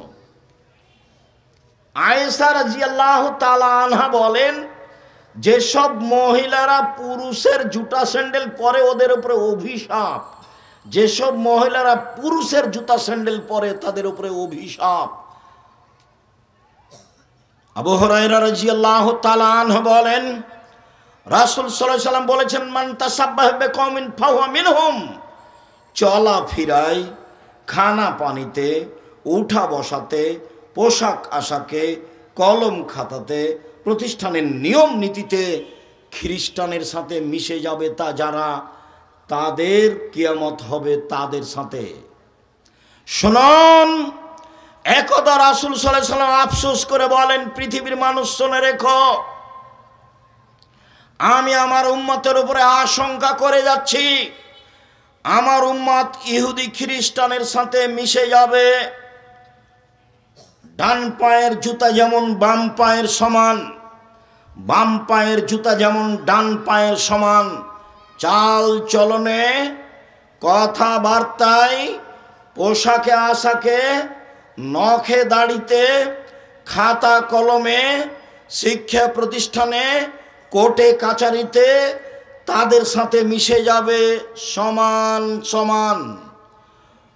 আয়েশা রাদিয়াল্লাহু তাআলা আনহা বলেন, যেসব মহিলারা পুরুষের জুতা স্যান্ডেল পরে ওদের উপরে অভিশাপ। যেসব মহিলারা পুরুষের জুতা স্যান্ডেল পরে তাদের উপরে অভিশাপ। আবু হুরায়রা রাদিয়াল্লাহু তাআলা আনহু বলেন, রাসূল সাল্লাল্লাহু আলাইহি ওয়াসাল্লাম বলেছেন, মান তাসাব্বাহা বিকওমিন ফাহুয়া মিনহুম। চলা ফিরায়, খানা পানিতে, উঠা বসাতে, পোশাক আশাকে, কলম খাতাতে, প্রতিষ্ঠানের নিয়ম নীতিতে খ্রিস্টানের সাথে মিশে যাবে তা যারা, তাদের কিয়ামত হবে তাদের সাথে। শুনুন, একদা রাসূল সাল্লাল্লাহু আলাইহি ওয়াসাল্লাম আফসোস করে বলেন, পৃথিবীর মানুষ শুনে রেখো, আমি আমার উম্মতের উপরে আশঙ্কা করে যাচ্ছি, আমার উম্মত ইহুদি খ্রিস্টানের সাথে মিশে যাবে। ডান পায়ের জুতা যেমন বাম পায়ের সমান, বাম পায়ের জুতা যেমন ডান পায়ের সমান, চাল চলনে, কথাবার্তায়, পোশাকে আশাকে, নখে দাড়িতে, খাতা কলমে, শিক্ষা প্রতিষ্ঠানে, কোর্টে কাচারিতে তাদের সাথে মিশে যাবে সমান সমান।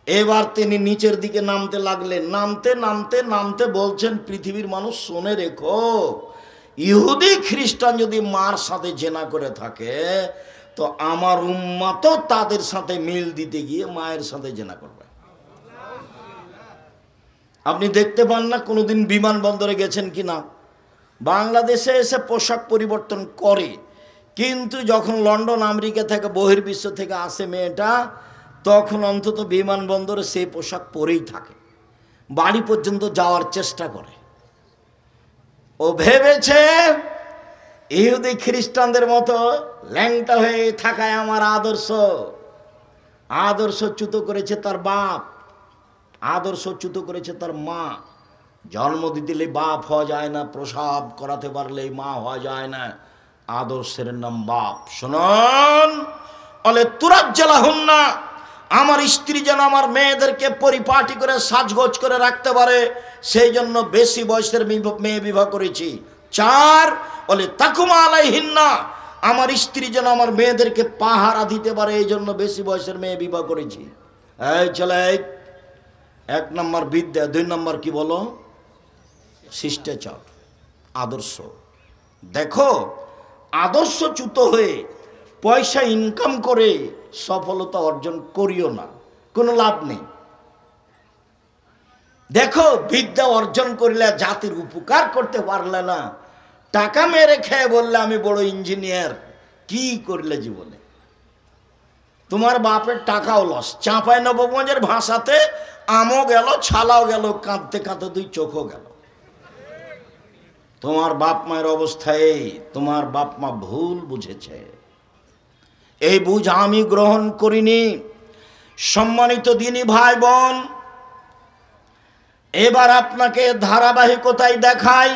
এবার তিনি নিচের দিকে নামতে লাগলেন। নামতে নামতে নামতে বলছেন, পৃথিবীর মানুষ শুনে রেখো, ইহুদি খ্রিস্টান যদি মার সাথে জেনা করে থাকে তো আমার উম্মতও তাদের সাথে মিল দিতে গিয়ে মায়ের সাথে জেনা করবে। আপনি দেখতে পান না কোনোদিন বিমানবন্দরে গেছেন কি না, বাংলাদেশে এসে পোশাক পরিবর্তন করে, কিন্তু যখন লন্ডন আমেরিকা থেকে বহির্বিশ্ব থেকে আসে মেয়েটা, তখন অন্তত বিমানবন্দরে সেই পোশাক পরেই থাকে, বাড়ি পর্যন্ত যাওয়ার চেষ্টা করে। ও ভেবেছে ইহুদি খ্রিস্টানদের মতো ল্যাংটা হয়ে থাকায় আমার আদর্শ। আদর্শচ্যুত করেছে তার বাপ, আদর্শচ্যুত করেছে তার মা। জন্ম দিতে বাপ হওয়া যায় না, প্রসাব করাতে পারলেই মা হওয়া যায় না, আদর্শের নাম বাপ। শুনুন, বলে তুরাজ্জালা হুন না, আমার স্ত্রী যেন আমার মেয়েদেরকে পরিপাটি করে সাজগোজ করে রাখতে পারে, সেই জন্য বেশি বয়সের মেয়ে বিবাহ করেছি। 4, বলে তাকুমা আলাইহিন্না, আমার স্ত্রী যেন আমার মেয়েদেরকে পাহারা দিতে পারে, এই জন্য বেশি বয়সের মেয়ে বিবাহ করেছি। এই ছেলে, 1 নম্বর বিদ্যা, 2 নম্বর কি বলো? শিষ্টাচার, আদর্শ। দেখো, আদর্শচ্যুত হয়ে পয়সা ইনকাম করে সফলতা অর্জন করিও না, কোনো লাভ নেই। দেখো, বিদ্যা অর্জন করলে জাতির উপকার করতে পারলে না, টাকা মেরে খেয়ে বললে আমি বড় ইঞ্জিনিয়ার, কি করলে জীবনে? তোমার বাপের টাকাও লস। চাঁপাই নবগঞ্জের ভাষাতে আমও গেল, ছালাও গেল, কাঁদতে কাঁদতে 2 চোখও গেল। তোমার বাপ মায়ের অবস্থায় তোমার বাপ মা ভুল বুঝেছে, এই বুঝ আমি গ্রহণ করিনি। সম্মানিত দিনী ভাই বোন, এবার আপনাকে ধারাবাহিকতায় দেখাই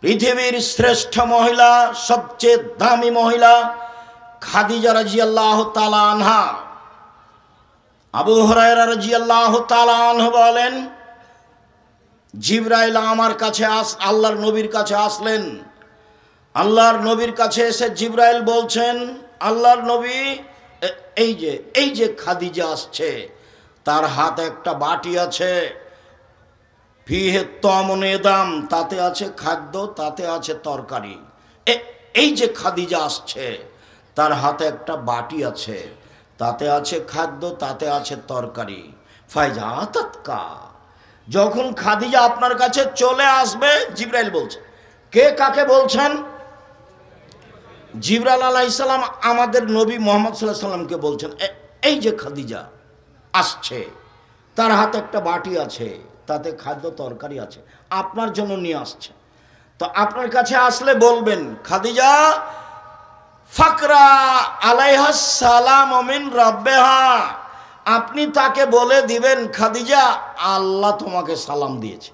পৃথিবীর শ্রেষ্ঠ মহিলা, সবচেয়ে দামি মহিলা খাদিজা রাদিয়াল্লাহু তাআলা আনহা। আবু হুরায়রা রাদিয়াল্লাহু তাআলা আনহু বলেন, জিবরাইল আমার কাছে আল্লাহর নবীর কাছে আসলেন। আল্লাহর নবীর কাছে এসে জিবরাইল বলছেন, আল্লাহর নবী, এই যে খাদিজা আসছে, তার হাতে একটা বাটি আছে, ফিহে তমনেদাম, তাতে আছে খাদ্য, তাতে আছে তরকারি। এই যে খাদিজা আসছে, তার হাতে একটা বাটি আছে, তাতে আছে খাদ্য, তাতে আছে তরকারি। ফাইজা তাতকা, যখন খাদিজা আপনার কাছে চলে আসবে, জিবরাইল বলছে। কে কাকে বলছেন? জিবরাইল আলাইহিস সালাম আমাদের নবী মুহাম্মদ সাল্লাল্লাহু আলাইহি সাল্লামকে বলছেন, এই যে খাদিজা আসছে, তার হাতে একটা বাটি আছে, তাতে খাদ্য তরকারি আছে, আপনার জন্য নিয়ে আসছে। তো আপনার কাছে আসলে বলবেন, খাদিজা ফাকরা আলাইহাস সালাম মিন রাব্বিহা, আপনি তাকে বলে দিবেন, খাদিজা আল্লাহ তোমাকে সালাম দিয়েছে।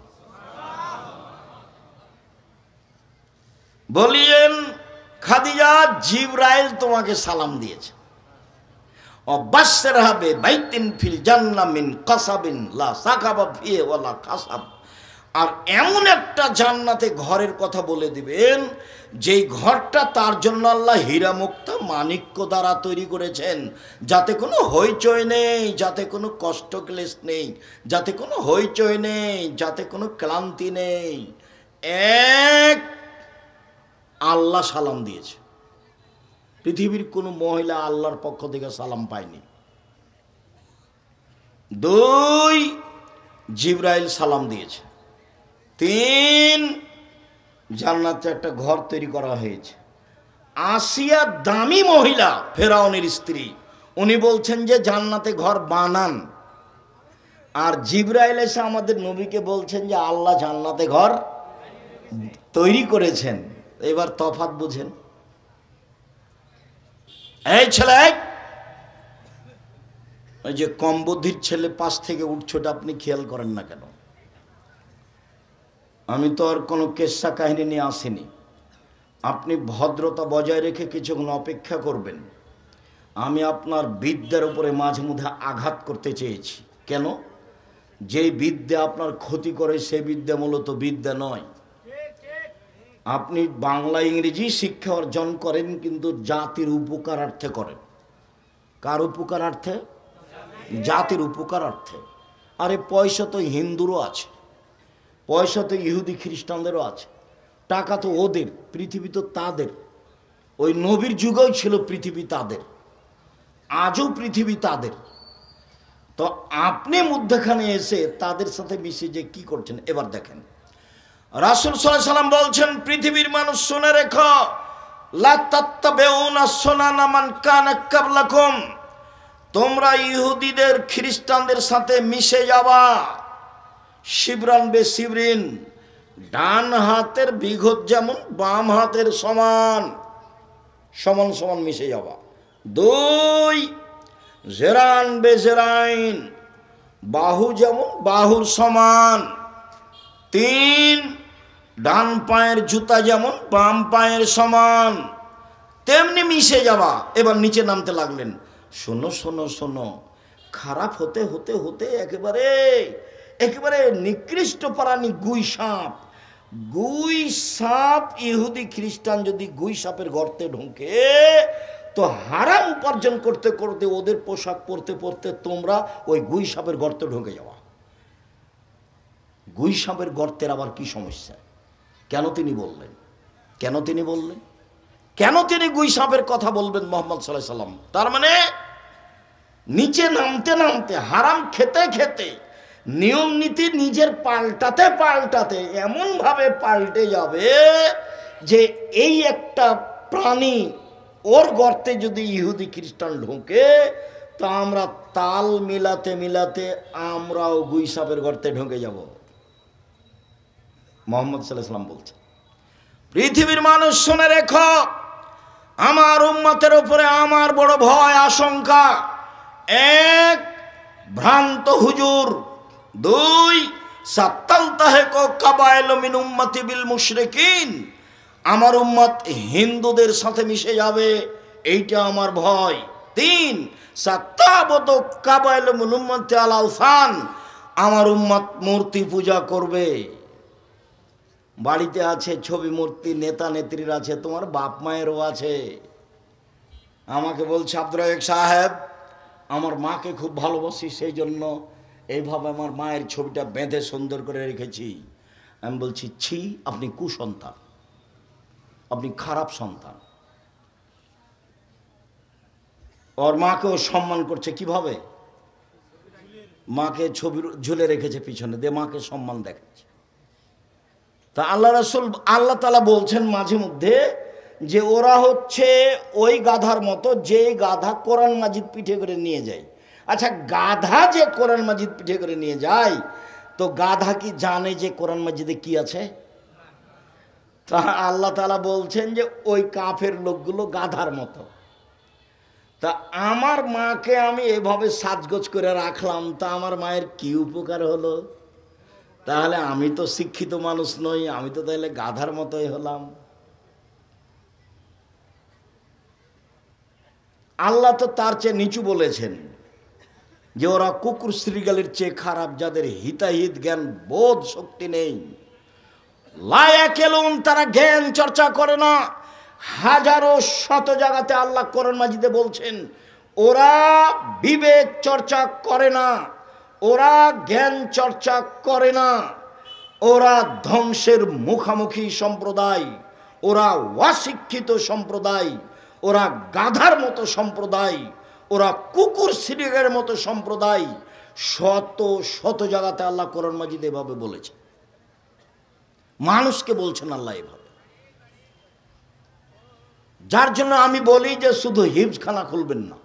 বলিয়েন, খাদিজা জিবরাইল তোমাকে সালাম দিয়েছে। অবাসসিরহা বিবাইতিন ফিল জান্নাহ মিন কাসাবিন লা সাকাবা ফিহি ওয়ালা কাসাব, আর এমন একটা জান্নাতে ঘরের কথা বলে দিবেন, যেই ঘরটা তার জন্য আল্লাহ হীরা মুক্তা মাণিক্য দ্বারা তৈরি করেছেন, যাতে কোনো হইচই নেই, যাতে কোনো কষ্ট ক্লেশ নেই, যাতে কোনো হইচই নেই, যাতে কোনো ক্লান্তি নেই। এক, আল্লাহ সালাম দিয়েছে। পৃথিবীর কোনো মহিলা আল্লাহর পক্ষ থেকে সালাম পায়নি। 2, জিবরাইল সালাম দিয়েছে। 3, জান্নাতে একটা ঘর তৈরি করা হয়েছে। আসিয়া দামি মহিলা, ফেরাউনের স্ত্রী, উনি বলছেন যে জান্নাতে ঘর বানান, আর জিবরাইল এসে আমাদের নবীকে বলছেন যে আল্লাহ জান্নাতে ঘর তৈরি করেছেন। এবার তফাৎ বুঝেন। এই ছেলে, ওই যে কম বুদ্ধির ছেলে পাশ থেকে উঠছোটা আপনি খেয়াল করেন না কেন? আমি তো আর কোনো কেসা কাহিনী নিয়ে আসিনি। আপনি ভদ্রতা বজায় রেখে কিছুক্ষণ অপেক্ষা করবেন। আমি আপনার বিদ্যার উপরে মাঝে মধ্যে আঘাত করতে চেয়েছি। কেন? যেই বিদ্যা আপনার ক্ষতি করে সে বিদ্যা মূলত বিদ্যা নয়। আপনি বাংলা ইংরেজি শিক্ষা অর্জন করেন কিন্তু জাতির উপকারার্থে করেন। কার উপকারার্থে? জাতির উপকারার্থে। আরে পয়সা তো হিন্দুরও আছে, পয়সা তো ইহুদি খ্রিস্টানদেরও আছে, টাকা তো ওদের, পৃথিবী তো তাদের। ওই নবীর যুগেও ছিল পৃথিবী তাদের, আজও পৃথিবী তাদের। তো আপনি মধ্যখানে এসে তাদের সাথে মিশে যে কি করছেন এবার দেখেন। রাসূল সাল্লাল্লাহু আলাইহি সাল্লাম বলছেন, পৃথিবীর মানুষ শুনে রেখো, লা তাত্তাবিউনা সুনানা মান কানা ক্বাবলাকুম, তোমরা ইহুদিদের খ্রিস্টানদের সাথে মিশে যাবা। শিবরান বে শিবরিন, ডান হাতের বিঘত যেমন বাম হাতের সমান, সমান সমান মিশে যাবা। 2 জেরান বে জেরাইন, বাহু যেমন বাহুর সমান। 3 ডান পায়ের জুতা যেমন বাম পায়ের সমান, তেমনি মিশে যাবা। এবার নিচে নামতে লাগলেন। শোনো শোনো শোনো, খারাপ হতে হতে হতে একেবারে একেবারে নিকৃষ্ট প্রাণী গুই সাপ। গুই সাপ, ইহুদি খ্রিস্টান যদি গুই সাপের গর্তে ঢোকে তো হারাম উপার্জন করতে করতে ওদের পোশাক পরতে পরতে তোমরা ওই গুই সাপের গর্তে ঢুকে যাওয়া। গুই সাপের গর্তের আবার কি সমস্যা? কেন তিনি বললেন? কেন তিনি বললেন? কেন তিনি গুই সাপের কথা বলবেন মুহাম্মদ সাল্লাল্লাহু আলাইহি সাল্লাম? তার মানে নিচে নামতে নামতে, হারাম খেতে খেতে, নিয়ম নীতি নিজের পাল্টাতে পাল্টাতে এমনভাবে পাল্টে যাবে যে এই একটা প্রাণী ওর গর্তে যদি ইহুদি খ্রিস্টান ঢোকে তা আমরা তাল মিলাতে মিলাতে আমরাও গুই সাপের গর্তে ঢুকে যাব। মুহাম্মদ সাল্লাল্লাহু আলাইহি সাল্লাম বলছেন, পৃথিবীর মানুষ শুনে রেখো, আমার উম্মতের উপরে আমার বড় ভয় আশঙ্কা। 1 ভ্রান্ত হুজুর, 2 সাতালতাহিকু কাবাইলু মিন উম্মতি বিল মুশরিকিন, আমার উম্মত হিন্দুদের সাথে মিশে যাবে, এইটা আমার ভয়। 3 সাতাবতু কাবাইলু মিন উম্মতি আল আওসান, আমার উম্মত মূর্তি পূজা করবে। বাড়িতে আছে ছবি মূর্তি, নেতা নেত্রীর আছে, তোমার বাপ মায়েরও আছে। আমাকে বলছে, আব্দুর রাজ্জাক সাহেব, আমার মাকে খুব ভালোবাসি, সেই জন্য এইভাবে আমার মায়ের ছবিটা বেঁধে সুন্দর করে রেখেছি। আমি বলছি, ছি, আপনি কুসন্তান, আপনি খারাপ সন্তান। ওর মাকেও সম্মান করছে কিভাবে? মাকে ছবি ঝুলে রেখেছে পিছনে দিয়ে, মাকে সম্মান দেখাচ্ছে। তা আল্লাহ রাসূল, আল্লাহ তাআলা বলছেন মাঝে মধ্যে যে ওরা হচ্ছে ওই গাধার মতো যে গাধা কোরআন মাজিদ পিঠে করে নিয়ে যায়। আচ্ছা, গাধা যে কোরআন মাজিদ পিঠে করে নিয়ে যায়, তো গাধা কি জানে যে কোরআন মাজিদে কি আছে? তা আল্লাহ তাআলা বলছেন যে ওই কাফের লোকগুলো গাধার মতো। তা আমার মাকে আমি এভাবে সাজগোজ করে রাখলাম, তা আমার মায়ের কি উপকার হলো? তাহলে আমি তো শিক্ষিত মানুষ নই, আমি তো তাহলে গাধার মতোই হলাম। আল্লাহ তো তার চেয়ে নিচু বলেছেন যে ওরা কুকুর শ্রীগালের চেয়ে খারাপ, যাদের হিতাহিত জ্ঞান বোধ শক্তি নেই। লায়াকেলুন, তারা জ্ঞান চর্চা করে না। হাজারো শত জায়গাতে আল্লাহ কোরআন মাজিদে বলছেন ওরা বিবেক চর্চা করে না, ওরা জ্ঞান চর্চা করে না, ওরা ধ্বংসের মুখামুখি সম্প্রদায়, ওরা অশিক্ষিত সম্প্রদায়, ওরা গাধার মতো সম্প্রদায়, ওরা কুকুর শ্রীগালের মতো সম্প্রদায়। শত শত জায়গাতে আল্লাহ কোরআন মাজিদ এভাবে বলেছে, মানুষকে বলছেন আল্লাহ এভাবে। যার জন্য আমি বলি যে শুধু হিফজখানা খুলবেন না।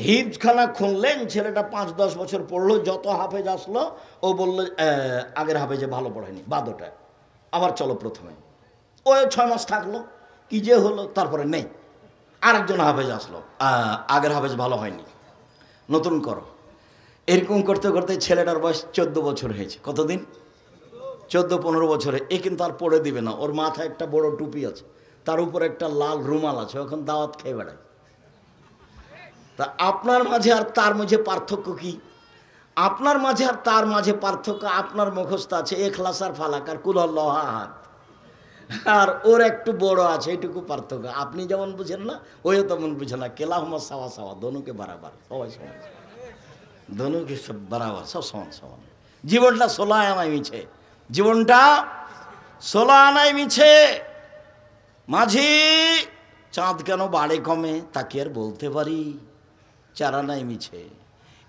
হিফজখানা খুললেন, ছেলেটা 5-10 বছর পড়লো, যত হাফেজ আসলো ও বললো আগের হাফেজে ভালো পড়ায়নি, বাদ ওটা, আবার চলো প্রথমে। ও 6 মাস থাকলো, কি যে হলো, তারপরে নেই, আরেকজন হাফেজ আসলো, আগের হাফেজ ভালো হয়নি, নতুন করো। এরকম করতে করতে ছেলেটার বয়স 14 বছর হয়েছে। কতদিন? 14-15 বছরে, এ কিন্তু আর পড়ে দিবে না। ওর মাথায় একটা বড় টুপি আছে, তার উপর একটা লাল রুমাল আছে, এখন দাওয়াত খেয়ে বেড়ায়। তা আপনার মাঝে আর তার মাঝে পার্থক্য কি? আপনার মাঝে আর তার মাঝে পার্থক্য, আপনার মুখস্থ আছে ইখলাস আর ফালাক আর কুল আল্লাহু আহাদ, আর ওর একটু বড় আছে, এইটুকু পার্থক্য। আপনি যেমন বুঝেন না, ওইও তেমন বুঝে না। কেলাহুমা সাওয়া সাওয়া, দোনোকে বরাবর, সবাই সমান, দোনোকে সব বরাবর, সব সমান সমান। জীবনটা 16 আনায় মিছে, জীবনটা 16 আনায় মিছে। মাঝি চাঁদ কেন বাড়ে কমে তা কি আর বলতে পারি? 4 আনায় মিছে।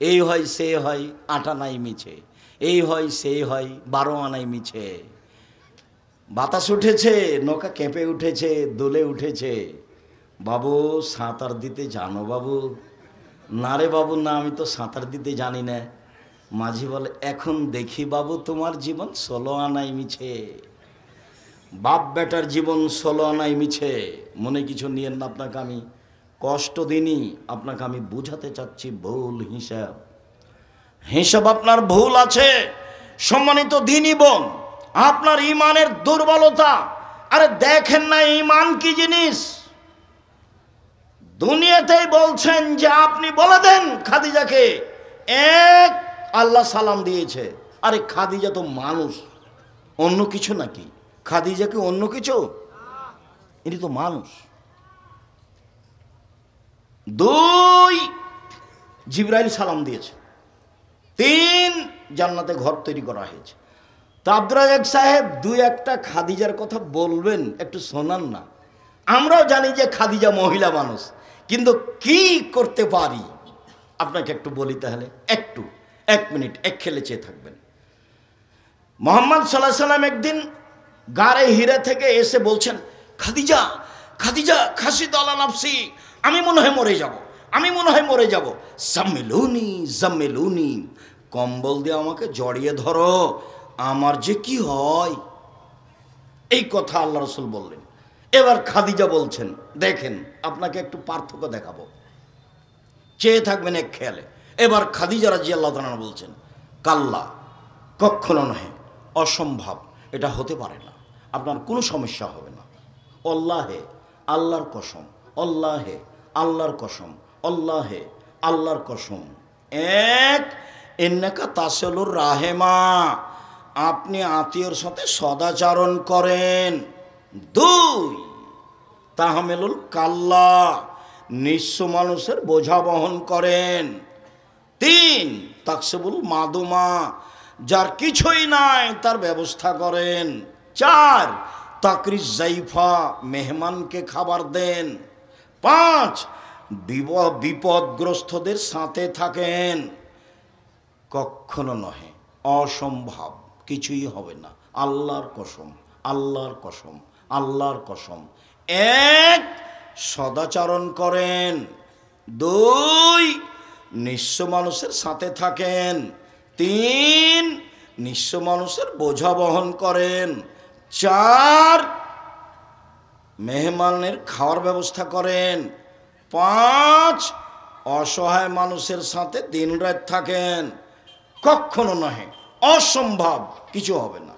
এই হয় সে হয় 8 আনায় মিছে, এই হয় সে হয় 12 আনায় মিছে। বাতাস উঠেছে, নৌকা কেঁপে উঠেছে, দোলে উঠেছে। বাবু সাঁতার দিতে জানো বাবু? না রে বাবু না, আমি তো সাঁতার দিতে জানি না। মাঝি বলে, এখন দেখি বাবু তোমার জীবন 16 আনায় মিছে। বাপ বেটার জীবন 16 আনায় মিছে। মনে কিছু নিয়েন না, আপনাকে আমি কষ্ট দিনই, আপনাকে আমি বুঝাতে চাচ্ছি ভুল হিসাব। হিসাব আপনার ভুল আছে। সম্মানিত দিনী বোন, আপনার ইমানের দুর্বলতা। আরে দেখেন না ইমান কি জিনিস? দুনিয়াতেই বলছেন যে আপনি বলে দেন খাদিজাকে, এক আল্লাহ সালাম দিয়েছে। আরে খাদিজা তো মানুষ, অন্য কিছু নাকি? খাদিজাকে অন্য কিছু? এটি তো মানুষ। 2 জিবরাইল সালাম দিয়েছে। 3 জান্নাতে ঘর তৈরি করা হয়েছে। তা আব্দুর রাজ্জাক সাহেব 2-1টা খাদিজার কথা বলবেন, একটু শোনান না। আমরাও জানি যে খাদিজা মহিলা মানুষ, কিন্তু কি করতে পারি আপনাকে একটু বলি তাহলে। একটু 1 মিনিট এক খেলে চেয়ে থাকবেন। মুহাম্মদ সাল্লাল্লাহু আলাইহি সাল্লাম একদিন গারে হিরা থেকে এসে বলছেন, খাদিজা খাদিজা খাসিদ আলা নাফসি, আমি মনে হয় মরে যাব, আমি মনে হয় মরে যাব। জাম্মিলুনি জাম্মিলুনি, কম্বল দিয়ে আমাকে জড়িয়ে ধরো, আমার যে কি হয়। এই কথা আল্লাহ রাসূল বললেন। এবার খাদিজা বলছেন, দেখেন আপনাকে একটু পার্থক্য দেখাবো, চেয়ে থাকবেন এক খেয়ালে। এবার খাদিজা রাদিয়াল্লাহু তাআলা বলছেন, কাল্লা, কখনো নহে, অসম্ভব, এটা হতে পারে না, আপনার কোনো সমস্যা হবে না। আল্লাহে আল্লাহর কসম, আল্লাহে আল্লাহর কসম, আল্লাহে আল্লাহর কসম। এক, ইন্নাকা তাসিলুর রাহেমা, আপনি আত্মীয়র সাথে সদাচরণ করেন। 2, তাহমিলুল কাল্লা, নিঃস্ব মানুষের বোঝা বহন করেন। 3, তাকসিবুল মাদুমা, যার কিছুই নাই তার ব্যবস্থা করেন। 4, তাকরিজ জাইফা, মেহমানকে খাবার দেন। 5, বিপদগ্রস্তদের সাথে থাকেন। কখনো নহে, অসম্ভব, কিছুই হবে না, আল্লাহর কসম, আল্লাহর কসম, আল্লাহর কসম। 1, সদাচরণ করেন। 2, নিঃস্ব মানুষের সাথে থাকেন। 3, নিঃস্ব মানুষের বোঝা বহন করেন। 4, মেহমানের খাওয়ার ব্যবস্থা করেন। 5, অসহায় মানুষের সাথে দিনরাত থাকেন। কখনো নহে, অসম্ভব, কিছু হবে না।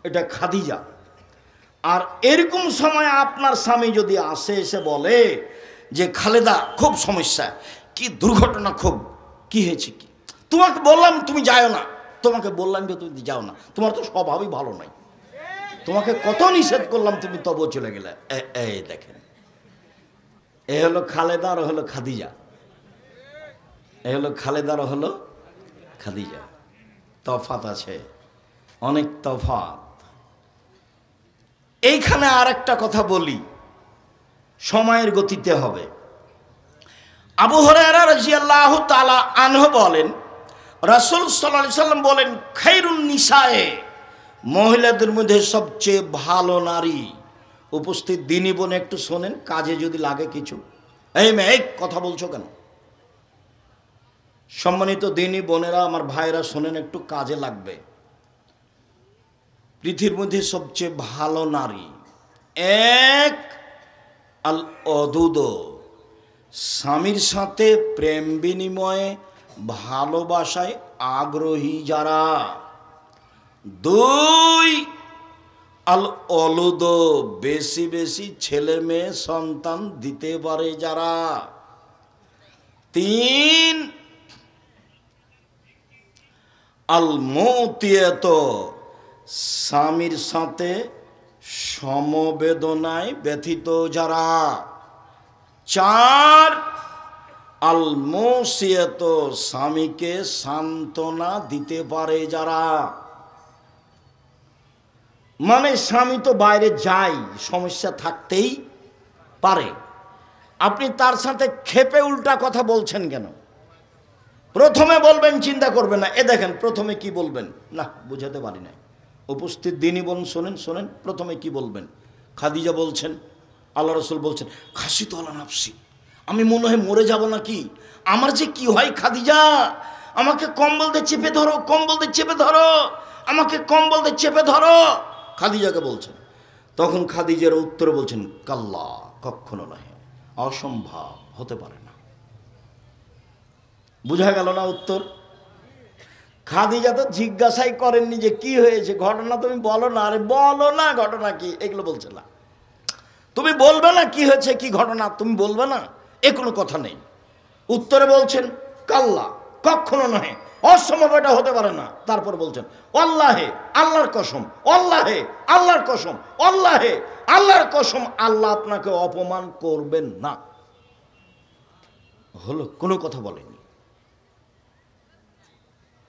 এটা খাদিজা। আর এরকম সময় আপনার স্বামী যদি আসে, এসে বলে যে খালেদা খুব সমস্যা, কি দুর্ঘটনা, খুব কি হয়েছে, কি তোমাকে বললাম তুমি যাও না, তোমাকে বললাম যে তুমি যাও না, তোমার তো স্বভাবই ভালো নাই, তোমাকে কত নিষেধ করলাম তুমি তবুও চলে গেলে। এই দেখেন, এ হলো খালেদা আর হলো খাদিজা, এ হলো খালেদা আর হলো খাদিজা। তফাত আছে, অনেক তফাত। এইখানে আর একটা কথা বলি, সময়ের গতিতে হবে। আবু হুরায়রা রাদিয়াল্লাহু তাআলা আনহু বলেন, রাসূল সাল্লাল্লাহু আলাইহি সাল্লাম বলেন, খায়রুন নিসায়ে, মহিলাদের মধ্যে সবচেয়ে ভালো নারী। উপস্থিত দিনী বোন একটু শোনেন, কাজে যদি লাগে কিছু। এই মেয়ে কথা বলছো কেন? সম্মানিত দিনী বোনেরা, আমার ভাইরা শোনেন, একটু কাজে লাগবে। পৃথিবীর মধ্যে সবচেয়ে ভালো নারী, 1, আল অদুদ, স্বামীর সাথে প্রেম বিনিময়ে ভালোবাসায় আগ্রহী যারা। দুই, আল অলুদ, বেশি বেশি ছেলে মেয়ে সন্তান দিতে পারে যারা। তিন, আল মৌতিয়াত, স্বামীর সাথে সমবেদনায় ব্যথিত যারা। চার, আল মুসিয়াত, স্বামীকে সান্ত্বনা দিতে পারে যারা। মানে স্বামী তো বাইরে যায়, সমস্যা থাকতেই পারে, আপনি তার সাথে ক্ষেপে উল্টা কথা বলছেন কেন? প্রথমে বলবেন চিন্তা করবেন না। এ দেখেন প্রথমে কি বলবেন, না বুঝাতে পারি না, উপস্থিত দিনই বলুন, শোনেন শোনেন, প্রথমে কি বলবেন? খাদিজা বলছেন, আল্লাহ রসুল বলছেন, খাসি তো আল্লাহ নাফসি, আমি মনে হয় মরে যাব নাকি, আমার যে কি হয় খাদিজা, আমাকে কম্বল দিয়ে চেপে ধরো, কম্বল দিয়ে চেপে ধরো, আমাকে কম্বল দিয়ে চেপে ধরো, খাদিজাকে বলছেন। তখন খাদিজার উত্তরে বলছেন, কাল্লা, কখনো নয়, অসম্ভব, হতে পারে না। বুঝা গেল না উত্তর? খাদিজা তো জিজ্ঞাসাই করেননি যে কি হয়েছে, ঘটনা তুমি বলো না, আরে বলো না ঘটনা কি, এগুলো বলছে না। তুমি বলবে না কি হয়েছে, কি ঘটনা, তুমি বলবে না, এ কোনো কথা নেই। উত্তরে বলছেন, কাল্লা, কখনো নয়, অসম্ভব, এটা হতে পারে না। তারপর বলছেন, আল্লাহে, আল্লাহর কসম, আল্লাহে, আল্লাহর কসম, আল্লাহে, আল্লাহর কসম, আল্লাহ আপনাকে অপমান করবেন না। হলো, কোনো কথা বলেনি।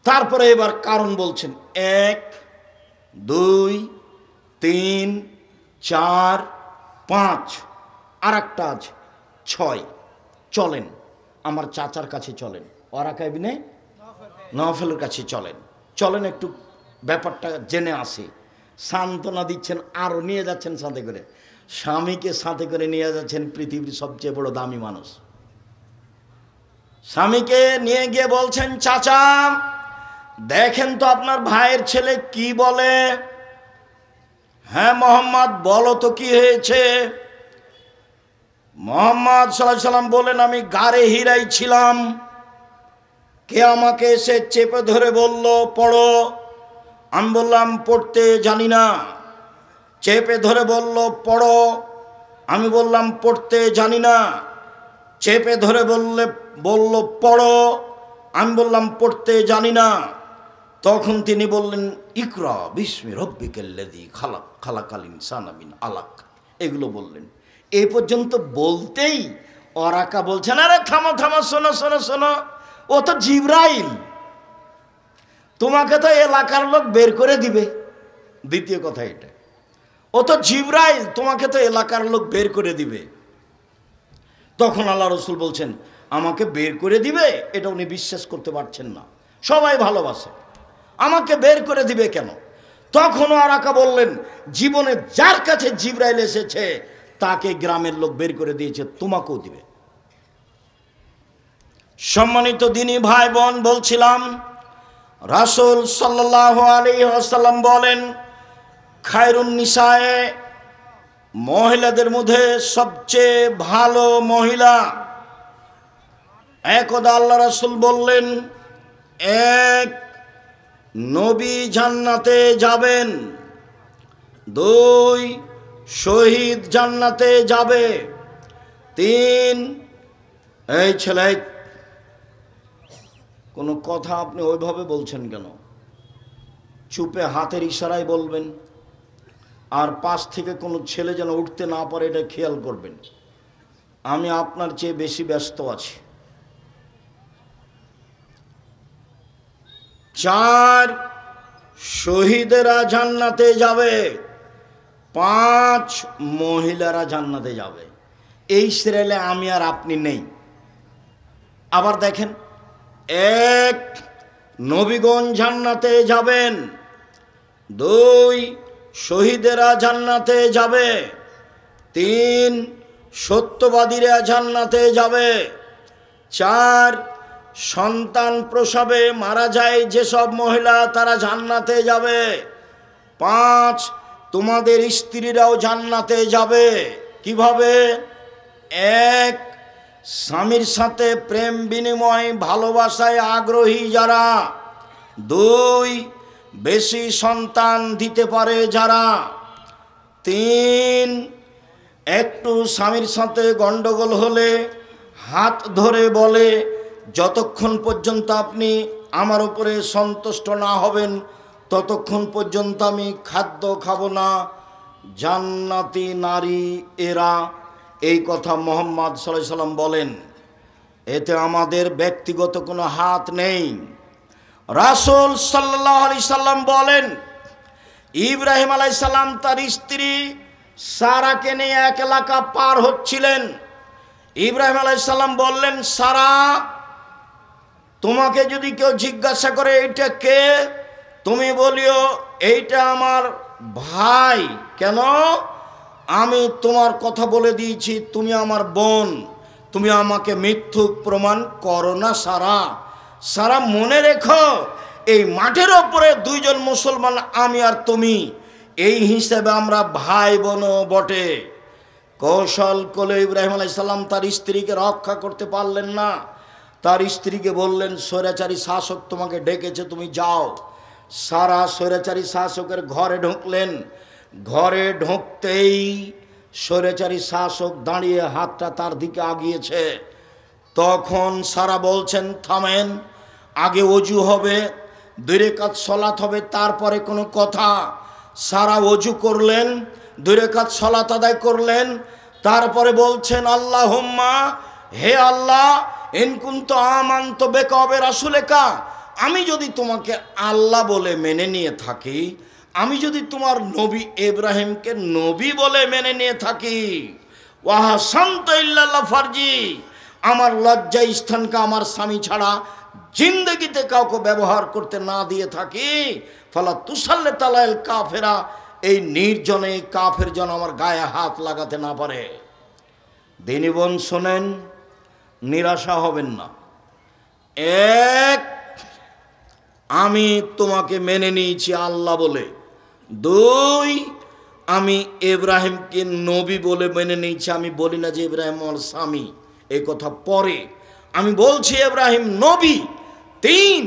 তারপরে এবার কারণ বলছেন, 1, 2, 3, 4, 5, আর একটা আছে 6। চলেন আমার চাচার কাছে চলেন, ওয়ারাকা ইবনে নওফেলের কাছে চলেন, চলেন একটু ব্যাপারটা জেনে আসি। সান্ত্বনা দিচ্ছেন, আরও নিয়ে যাচ্ছেন সাথে করে, স্বামীকে সাথে করে নিয়ে যাচ্ছেন পৃথিবীর সবচেয়ে বড় দামি মানুষ। স্বামীকে নিয়ে গিয়ে বলছেন, চাচা দেখেন তো আপনার ভাইয়ের ছেলে কি বলে। হ্যাঁ মোহাম্মদ, বলো তো কি হয়েছে। মোহাম্মদ সাল্লাল্লাহু আলাইহি সাল্লাম বলেন, আমি গারে হিরাই ছিলাম, কে আমাকে এসে চেপে ধরে বলল পড়ো, আমি বললাম পড়তে জানি না। চেপে ধরে বলল পড়ো, আমি বললাম পড়তে জানি না। চেপে ধরে বলল পড়ো, আমি বললাম পড়তে জানি না। তখন তিনি বললেন, ইকরা বিস্মি রব্বিকাল্লাযী খালাক, খালাকাল ইনসানা মিন আলাক, এগুলো বললেন। এই পর্যন্ত বলতেই ওয়ারাকা বলছেন, আরে থামো থামো, শোনো শোনো শোনো, ও তো জিবরাইল, তোমাকে তো এলাকার লোক বের করে দিবে। দ্বিতীয় কথা এটা, ও তো জিবরাইল, তোমাকে তো এলাকার লোক বের করে দিবে। তখন আল্লাহ রসুল বলছেন, আমাকে বের করে দিবে, এটা উনি বিশ্বাস করতে পারছেন না। সবাই ভালোবাসে, আমাকে বের করে দিবে কেন? তখন ওয়ারাকা বললেন, জীবনে যার কাছে জিবরাইল এসেছে তাকে গ্রামের লোক বের করে দিয়েছে, তোমাকেও দিবে। সম্মানিত দিনী ভাই বোন, বলছিলাম রাসূল সাল্লাল্লাহু আলাইহি ওয়াসাল্লাম বলেন, খায়রুন নিসায়ে, মহিলাদের মধ্যে সবচেয়ে ভালো মহিলা। একদা আল্লাহ রাসূল বললেন, 1 নবী জান্নাতে যাবেন, 2 শহীদ জান্নাতে যাবে, 3 এই ছেলে, কোনো কথা আপনি ওইভাবে বলছেন কেন? চুপে হাতের ইশারায় বলবেন, আর পাশ থেকে কোনো ছেলে যেন উঠতে না পারে এটা খেয়াল করবেন। আমি আপনার চেয়ে বেশি ব্যস্ত আছি। 4 শহীদেরা জান্নাতে যাবে, 5 মহিলারা জান্নাতে যাবে। এই সিরিয়ালে আমি আর আপনি নেই। আবার দেখেন, 1 নবীগণ জান্নাতে যাবেন, 2 শহীদেরা জান্নাতে যাবে, 3 সত্যবাদীরা জান্নাতে যাবে, 4 সন্তান প্রসবে মারা যায় যেসব মহিলা তারা জান্নাতে যাবে, 5 তোমাদের স্ত্রীরাও জান্নাতে যাবে। কিভাবে? 1 স্বামীর সাথে প্রেম বিনিময় ভালোবাসায় আগ্রহী যারা, 2 বেশি সন্তান দিতে পারে যারা। 3, একটু স্বামীর সাথে গন্ডগোল হলে হাত ধরে বলে, যতক্ষণ পর্যন্ত আপনি আমার উপরে সন্তুষ্ট না হবেন ততক্ষণ পর্যন্ত আমি খাদ্য খাবো না। জান্নাতি নারী এরা, এই কথা মুহাম্মদ সাল্লাল্লাহু আলাইহি সাল্লাম বলেন। এতে আমাদের ব্যক্তিগত কোনো হাত নেই। রাসূল সাল্লাল্লাহু আলাইহি সাল্লাম বলেন, ইব্রাহিম আলাইহিস সালাম তার স্ত্রী সারাকে নিয়ে এক এলাকা পার হচ্ছিলেন। ইব্রাহিম আলাইহিস সালাম বললেন, সারা, তোমাকে যদি কেউ জিজ্ঞাসা করে এইটা কে, তুমি বলিও এইটা আমার ভাই। কেন? আমি তোমার কথা বলে দিয়েছি, তুমি আমার বোন, তুমি আমাকে মিথ্যুক প্রমাণ করো না সারা। সারা, মনে রেখো এই মাঠের ওপরে 2 জন মুসলমান, আমি আর তুমি, এই হিসেবে আমরা ভাই বোন বটে। কৌশল করে ইব্রাহিম আলাইহিস সালাম তার স্ত্রীকে রক্ষা করতে পারলেন না। তার স্ত্রীকে বললেন, স্বৈরাচারী শাসক তোমাকে ডেকেছে, তুমি যাও। সারা স্বৈরাচারী শাসকের ঘরে ঢুকলেন। ঘরে ঢুকতেই স্বৈরাচারী শাসক দাঁড়িয়ে হাতটা তার দিকে আগিয়েছে। তখন সারা বলছেন, থামেন, আগে ওযু হবে, 2 রাকাত সালাত হবে, তারপরে কোনো কথা। সারা ওযু করলেন, 2 রাকাত সালাত আদায় করলেন, তারপরে বলছেন, আল্লাহুম্মা, হে আল্লাহ, ইন কুনতু আমানতু বিকা ওয়া বিরাসূলিকা, আমি যদি তোমাকে আল্লাহ বলে মেনে নিয়ে থাকি, আমি যদি তোমার নবী ইব্রাহিমকে নবী বলে মেনে নিয়ে থাকি, ওয়া হাসানতু ইল্লাল্লাহ ফারজি, আমার লজ্জা স্থানকে আমার স্বামী ছাড়া জিন্দগিতে কাউকে ব্যবহার করতে না দিয়ে থাকি, ফালা তুসাল্লিত আলাল কাফেরা, এই নির্জনে কাফের যেন আমার গায়ে হাত লাগাতে না পারে। দিনী বোন শোনেন, নিরাশা হবেন না। 1, আমি তোমাকে মেনে নিয়েছি আল্লাহ বলে। 2, আমি ইব্রাহিমকে নবী বলে মেনে নিয়েছি। আমি বলি না যে ইব্রাহিম আমার স্বামী, এই কথা পরে, আমি বলছি ইব্রাহিম নবী। 3,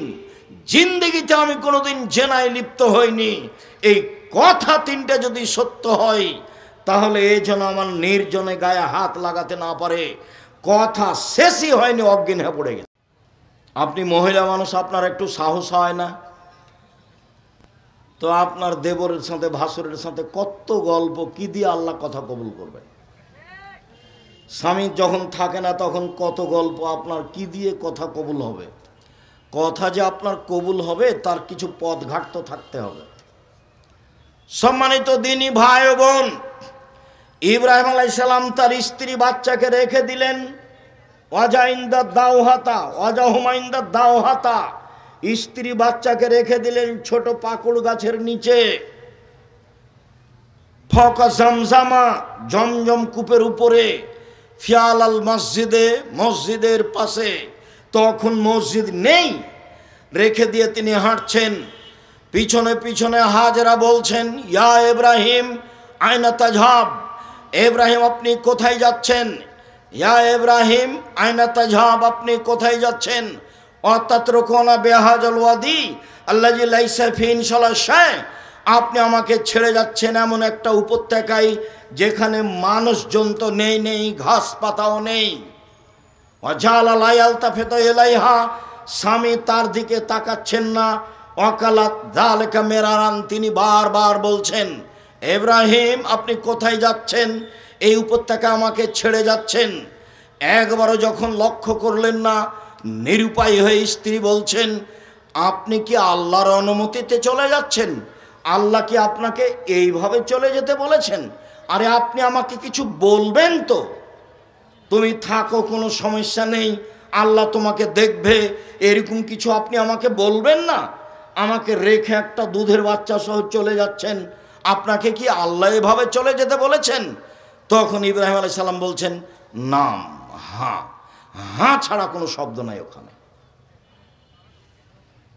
জিন্দেগিতে আমি কোনোদিন জেনায় লিপ্ত হইনি। এই কথা 3টা যদি সত্য হয়, তাহলে এই জন্য আমার নির্জনে গায়ে হাত লাগাতে না পারে। কথা শেষই হয়নি, অজ্ঞান হয়ে পড়ে গেছে। আপনি মহিলা মানুষ, আপনার একটু সাহস হয় না? তো আপনার দেবরের সাথে ভাসুরের সাথে কত গল্প, কি দিয়ে আল্লাহ কথা কবুল করবেন? স্বামী যখন থাকে না তখন কত গল্প, আপনার কি দিয়ে কথা কবুল হবে? কথা যে আপনার কবুল হবে তার কিছু পথঘাট তো থাকতে হবে। সম্মানিত দিনী ভাই ও বোন, ইব্রাহিম আলাইহিস সালাম তার স্ত্রী বাচ্চাকে রেখে দিলেন। দাওহাতা, স্ত্রী বাচ্চাকে রেখে দিলেন ছোট পাকুড় গাছের নিচে। ফকা জমজমা, জমজম কূপের উপরে। ফিয়াল আল মসজিদে, মসজিদের পাশে। তখন মসজিদ নেই, রেখে দিয়ে তিনি হাঁটছেন। পিছনে পিছনে হাজেরা বলছেন, ইয়া ইব্রাহিম আয়না তাজহাব, ইব্রাহিম আপনি কোথায় যাচ্ছেন? ইয়া ইব্রাহিম আয়না তাজহাব, আপনি কোথায় যাচ্ছেন? অতাতরুকুনা বিহাযাল ওয়াদি আল্লাযী লাইসা ফীহি ইনশাআল্লাহ শাই, আপনি আমাকে ছেড়ে যাচ্ছেন এমন একটা উপত্যকায় যেখানে মানুষজন তো নেই, ঘাস পাতাও নেই। ওয়াজালা লা ইয়ালতাফিতু ইলাইহা, স্বামী তার দিকে তাকাচ্ছেন না। ওয়াকালাত যালিকা মিরারান, তিনি বারবার বলছেন, ইব্রাহিম আপনি কোথায় যাচ্ছেন? এই উপত্যকা আমাকে ছেড়ে যাচ্ছেন। একবারও যখন লক্ষ্য করলেন না, নিরুপায় হয়ে স্ত্রী বলছেন, আপনি কি আল্লাহর অনুমতিতে চলে যাচ্ছেন? আল্লাহ কি আপনাকে এইভাবে চলে যেতে বলেছেন? আরে আপনি আমাকে কিছু বলবেন তো, তুমি থাকো, কোনো সমস্যা নেই, আল্লাহ তোমাকে দেখবে, এরকম কিছু আপনি আমাকে বলবেন না? আমাকে রেখে একটা দুধের বাচ্চা সহ চলে যাচ্ছেন, আপনাকে কি আল্লাহ এভাবে চলে যেতে বলেছেন? তখন ইব্রাহিম আলাইহিস সালাম বলছেন, নাম, হ্যাঁ, হ্যাঁ ছাড়া কোনো শব্দ নাই ওখানে।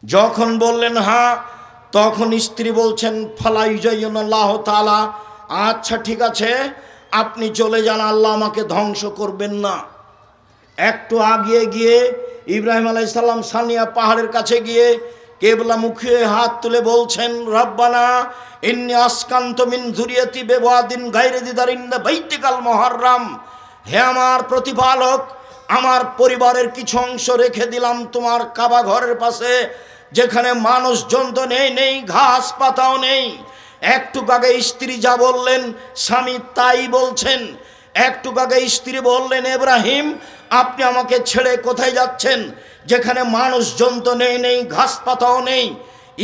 যখন বললেন হ্যাঁ, তখন স্ত্রী বলছেন, ফালা ইউজাইয়ুনাল্লাহু তাআলা, আচ্ছা ঠিক আছে, আপনি চলে যান, আল্লাহ আমাকে ধ্বংস করবেন না। একটু আগিয়ে গিয়ে ইব্রাহিম আলাইহিস সালাম সানিয়া পাহাড়ের কাছে গিয়ে কেবলামুখী হয়ে হাত তুলে বলছেন, রব্বানা ইন্নী আসকানতু মিন যুরিয়াতি বিওয়াদিন গায়রি যি যারইন ইনদা বাইতিকাল মুহাররাম। হে আমার প্রতিপালক, আমার পরিবারের কিছু অংশ রেখে দিলাম তোমার কাবা ঘরের পাশে, যেখানে মানুষজন তো নেই, ঘাস পাতাও নেই। একটু আগে স্ত্রী যা বললেন স্বামী তাই বলছেন। একটু আগে স্ত্রী বললেন, ইব্রাহিম আপনি আমাকে ছেড়ে কোথায় যাচ্ছেন, যেখানে মানুষজন তো নেই, ঘাস পাতাও নেই।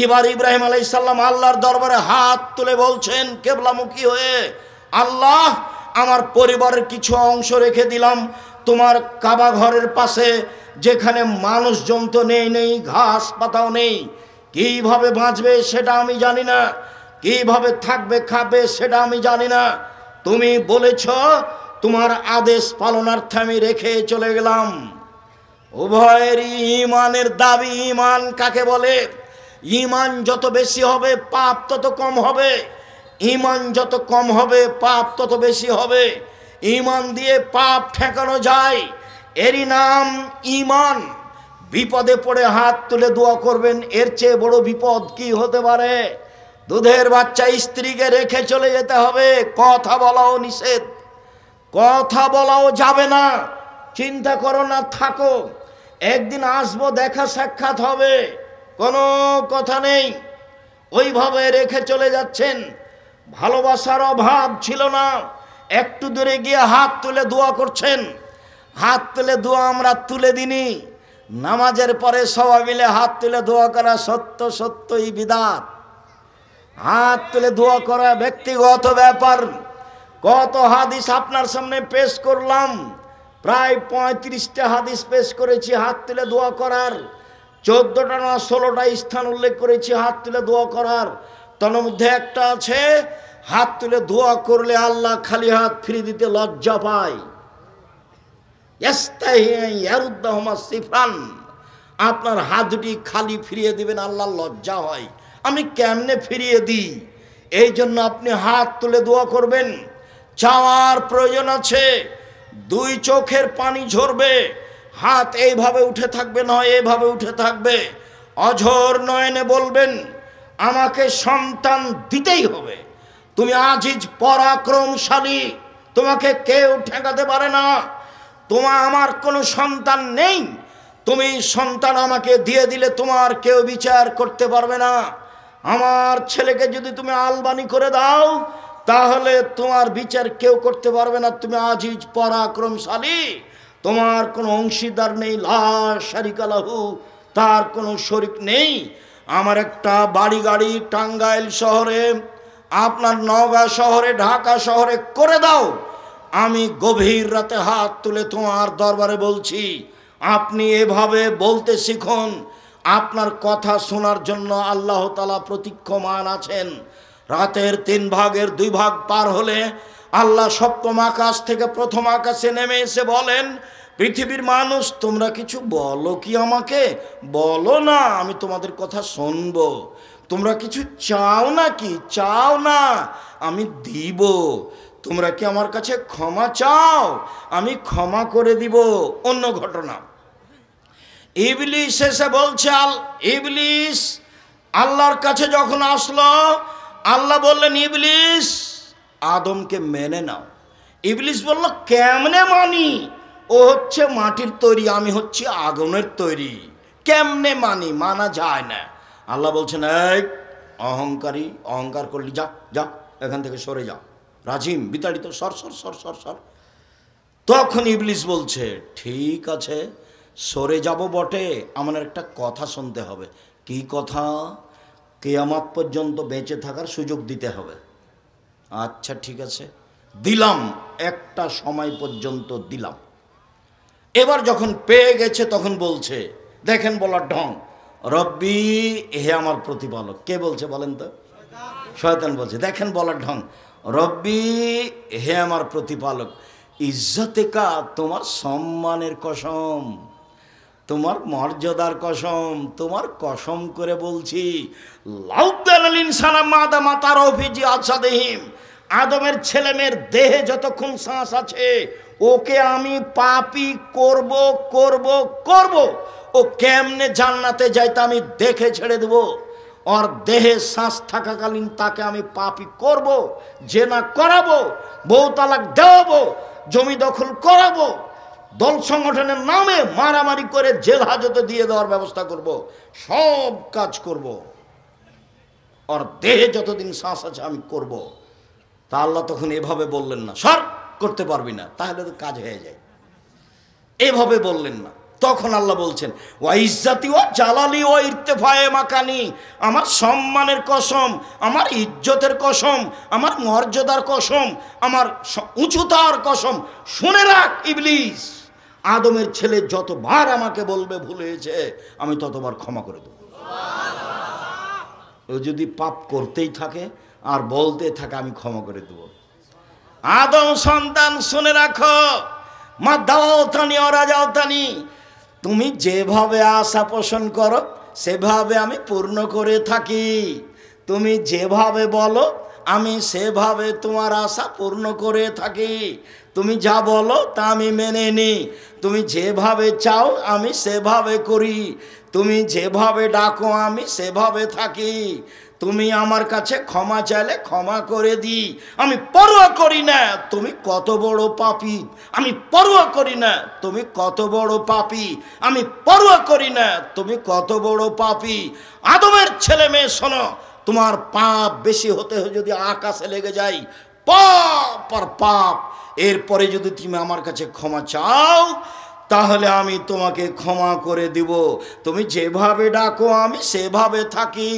এবার ইব্রাহিম আলাইহিস সালাম আল্লাহর দরবারে হাত তুলে বলছেন কিবলামুখী হয়ে, আল্লাহ আমার পরিবারের কিছু অংশ রেখে দিলাম তোমার কাবা ঘরের পাশে, যেখানে মানুষজন তো নেই, ঘাস পাতাও নেই। কিভাবে বাঁচবে সেটা আমি জানি না, কিভাবে থাকবে খাবে সেটা আমি জানি না। তুমি বলেছ, তোমার আদেশ পালনার্থে আমি রেখে চলে গেলাম। উভয়েরই ঈমানের দাবি। ঈমান কাকে বলে? ঈমান যত বেশি হবে পাপ তত কম হবে, ঈমান যত কম হবে পাপ তত বেশি হবে। ঈমান দিয়ে পাপ ঠেকানো যায়, এরই নাম ঈমান। বিপদে পড়ে হাত তুলে দোয়া করবেন, এর চেয়ে বড় বিপদ কি হতে পারে? দুধের বাচ্চা স্ত্রীকে রেখে চলে যেতে হবে, কথা বলাও নিষেধ, কথা বলাও যাবে না। চিন্তা করো না, থাকো, একদিন আসবো, দেখা সাক্ষাৎ হবে, কোনো কথা নেই। ওইভাবে রেখে চলে যাচ্ছেন। ভালোবাসার অভাব ছিল না, একটু দূরে গিয়ে হাত তুলে দোয়া করছেন। হাত তুলে দোয়া আমরা তুলে দিনি, নামাজের পরে সবাই মিলে হাত তুলে দোয়া করা সত্যই বিদাত। হাত তুলে দোয়া করা ব্যক্তিগত ব্যাপার। কত হাদিস আপনার সামনে পেশ করলাম, প্রায় 35টা হাদিস পেশ করেছি হাত তুলে দোয়া করার। 14টা না 16টা স্থান উল্লেখ করেছি হাত তুলে দোয়া করার। তার মধ্যে একটা আছে, হাত তুলে দোয়া করলে আল্লাহ খালি হাত ফিরিয়ে দিতে লজ্জা পায়। আপনার হাত দুটি খালি ফিরিয়ে দিবেন, আল্লাহ লজ্জা হয়। আমি কেমনে ফিরিয়ে দিই? এই জন্য আপনি হাত তুলে দোয়া করবেন। চাওয়ার প্রয়োজন আছে, 2 চোখের পানি ঝরবে, হাত এইভাবে উঠে থাকবে, নয় এইভাবে উঠে থাকবে। অঝোর নয়নে বলবেন, আমাকে সন্তান দিতেই হবে। তুমি আজিজ পরাক্রমশালী, তোমাকে কেউ ঠেকাতে পারে না। আমার কোনো সন্তান নেই, তুমি সন্তান আমাকে দিয়ে দিলে তোমার কেউ বিচার করতে পারবে না। আমার ছেলেকে যদি তুমি আলবানি করে দাও, তাহলে তোমার বিচার কেউ করতে পারবে না। তুমি আজিজ পরাক্রমশালী, তোমার কোনো অংশীদার নেই, লা শারিকা লাহু, তার কোনো শরিক নেই। আমার একটা বাড়ি গাড়ি টাঙ্গাইল শহরে, আপনার নওগাঁ শহরে, ঢাকা শহরে করে দাও, আমি গভীর রাতে হাত তুলে তোমার দরবারে বলছি, আপনি এভাবে বলতে শিখুন। আপনার কথা শোনার জন্য আল্লাহ তাআলা প্রতীক্ষমান আছেন। রাতের 3 ভাগের 2 ভাগ পার হলে আল্লাহ সপ্তম আকাশ থেকে প্রথম আকাশে নেমে এসে বলেন, পৃথিবীর মানুষ তোমরা কিছু বলো কি আমাকে? বলো না, আমি তোমাদের কথা শুনবো। তোমরা কিছু চাও না কি? চাও না, আমি দিব। তোমরা কি আমার কাছে ক্ষমা চাও? আমি ক্ষমা করে দিব। অন্য ঘটনা, ইবলিস এসে বলছে, ইবলিস আল্লাহর কাছে যখন আসলো, আল্লাহ বললেন, ইবলিস আদমকে মেনে নাও। ইবলিস বলল, কেমনে মানি? ও হচ্ছে মাটির তৈরি, আমি হচ্ছি আগুনের তৈরি, কেমনে মানি? মানা যায় না। আল্লাহ বলছেন, এই অহংকারী, অহংকার করলি, যা যা এখান থেকে সরে যা, রাজিম বিতাড়িত, সর সর সর সর সর। তখন ইবলিস বলছে, ঠিক আছে সরে যাব বটে, আমার একটা কথা শুনতে হবে। কি কথা? কিয়ামত পর্যন্ত বেঁচে থাকার সুযোগ দিতে হবে। আচ্ছা ঠিক আছে, দিলাম, একটা সময় পর্যন্ত দিলাম। এবার যখন পেয়ে গেছে তখন বলছে, দেখেন বলার ঢং, রব্বি, হে আমার প্রতিপালক। কে বলছে বলেন তো? শয়তান বলছে। দেখেন বলার ঢং, রব্বি, হে আমার প্রতিপালক, ইজ্জতেকা, তোমার সম্মানের কসম, তোমার মর্যাদার কসম, তোমার কসম করে বলছি, আদমের ছেলেমেয়ের দেহে যতক্ষণ শ্বাস আছে, ওকে আমি পাপী করব করব করব, ও কেমনে জান্নাতে যাইতে আমি দেখে ছেড়ে দেব। ওর দেহে শ্বাস থাকাকালীন তাকে আমি পাপী করব, জেনা করাবো, বউ তালাক দেওয়াবো, জমি দখল করাবো, দল সংগঠনের নামে মারামারি করে জেল হাজতে দিয়ে দেওয়ার ব্যবস্থা করব, সব কাজ করব। ওর দেহে যতদিন শ্বাস আছে আমি করব। তা আল্লাহ তখন এভাবে বললেন না, সর করতে পারবি না, তাহলে তো কাজ হয়ে যায়। এভাবে বললেন না। তখন আল্লাহ বলছেন, ওয়া ইজ্জাতি ওয়া জালালি ওয়া ইরতিফায়ে মাকানি, আমার সম্মানের কসম, আমার ইজ্জতের কসম, আমার মর্যাদার কসম, আমার উঁচুতার কসম, শুনে রাখ ইবলিস, আদমের ছেলে যতবার আমাকে বলবে ভুল হয়েছে, আমি ততবার ক্ষমা করে দেব। ও যদি পাপ করতেই থাকে আর বলতে থাকে আমি ক্ষমা করে দেব। আদম সন্তান শুনে রাখো, মা দাওতানি ওরা যাওতানি, তুমি যেভাবে আশা পোষণ করো সেভাবে আমি পূর্ণ করে থাকি। তুমি যেভাবে বলো আমি সেভাবে তোমার আশা পূর্ণ করে থাকি। তুমি যা বলো তা আমি মেনে নিই। তুমি যেভাবে চাও আমি সেভাবে করি। তুমি যেভাবে ডাকো আমি সেভাবে থাকি। তুমি আমার কাছে ক্ষমা চাইলে ক্ষমা করে দিই। আমি পরোয়া করি না তুমি কত বড় পাপী, আমি পরোয়া করি না তুমি কত বড় পাপী, আমি পরোয়া করি না তুমি কত বড় পাপী। আদমের ছেলে মেয়ে শোনো, তোমার পাপ বেশি হতে যদি আকাশে লেগে যায়, পাপ আর পাপ, এরপরে যদি তুমি আমার কাছে ক্ষমা চাও তাহলে আমি তোমাকে ক্ষমা করে দিব। তুমি যেভাবে ডাকো আমি সেভাবে থাকি।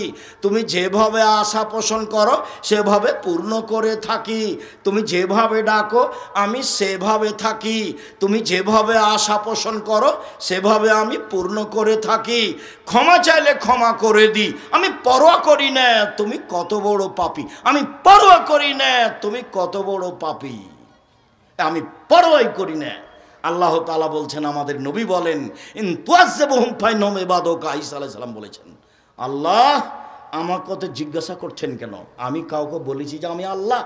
তুমি যেভাবে আশা পোষণ করো সেভাবে পূর্ণ করে থাকি। তুমি যেভাবে ডাকো আমি সেভাবে থাকি। তুমি যেভাবে আশা পোষণ করো সেভাবে আমি পূর্ণ করে থাকি। ক্ষমা চাইলে ক্ষমা করে দিই। আমি পরোয়া করি না তুমি কত বড় পাপী, আমি পরোয়া করি না তুমি কত বড় পাপী, আমি পরোয়াই করি না। আল্লাহ তাআলা বলছেন, আমাদের নবী বলেন, ইন তুআযযিবহুম ফাইন্নাহুম ইবাদুকা, ঈসা আলাইহিস সালাম বলেছেন, আল্লাহ আমার কথা জিজ্ঞাসা করছেন কেন? আমি কাউকে বলেছি যে আমি আল্লাহ?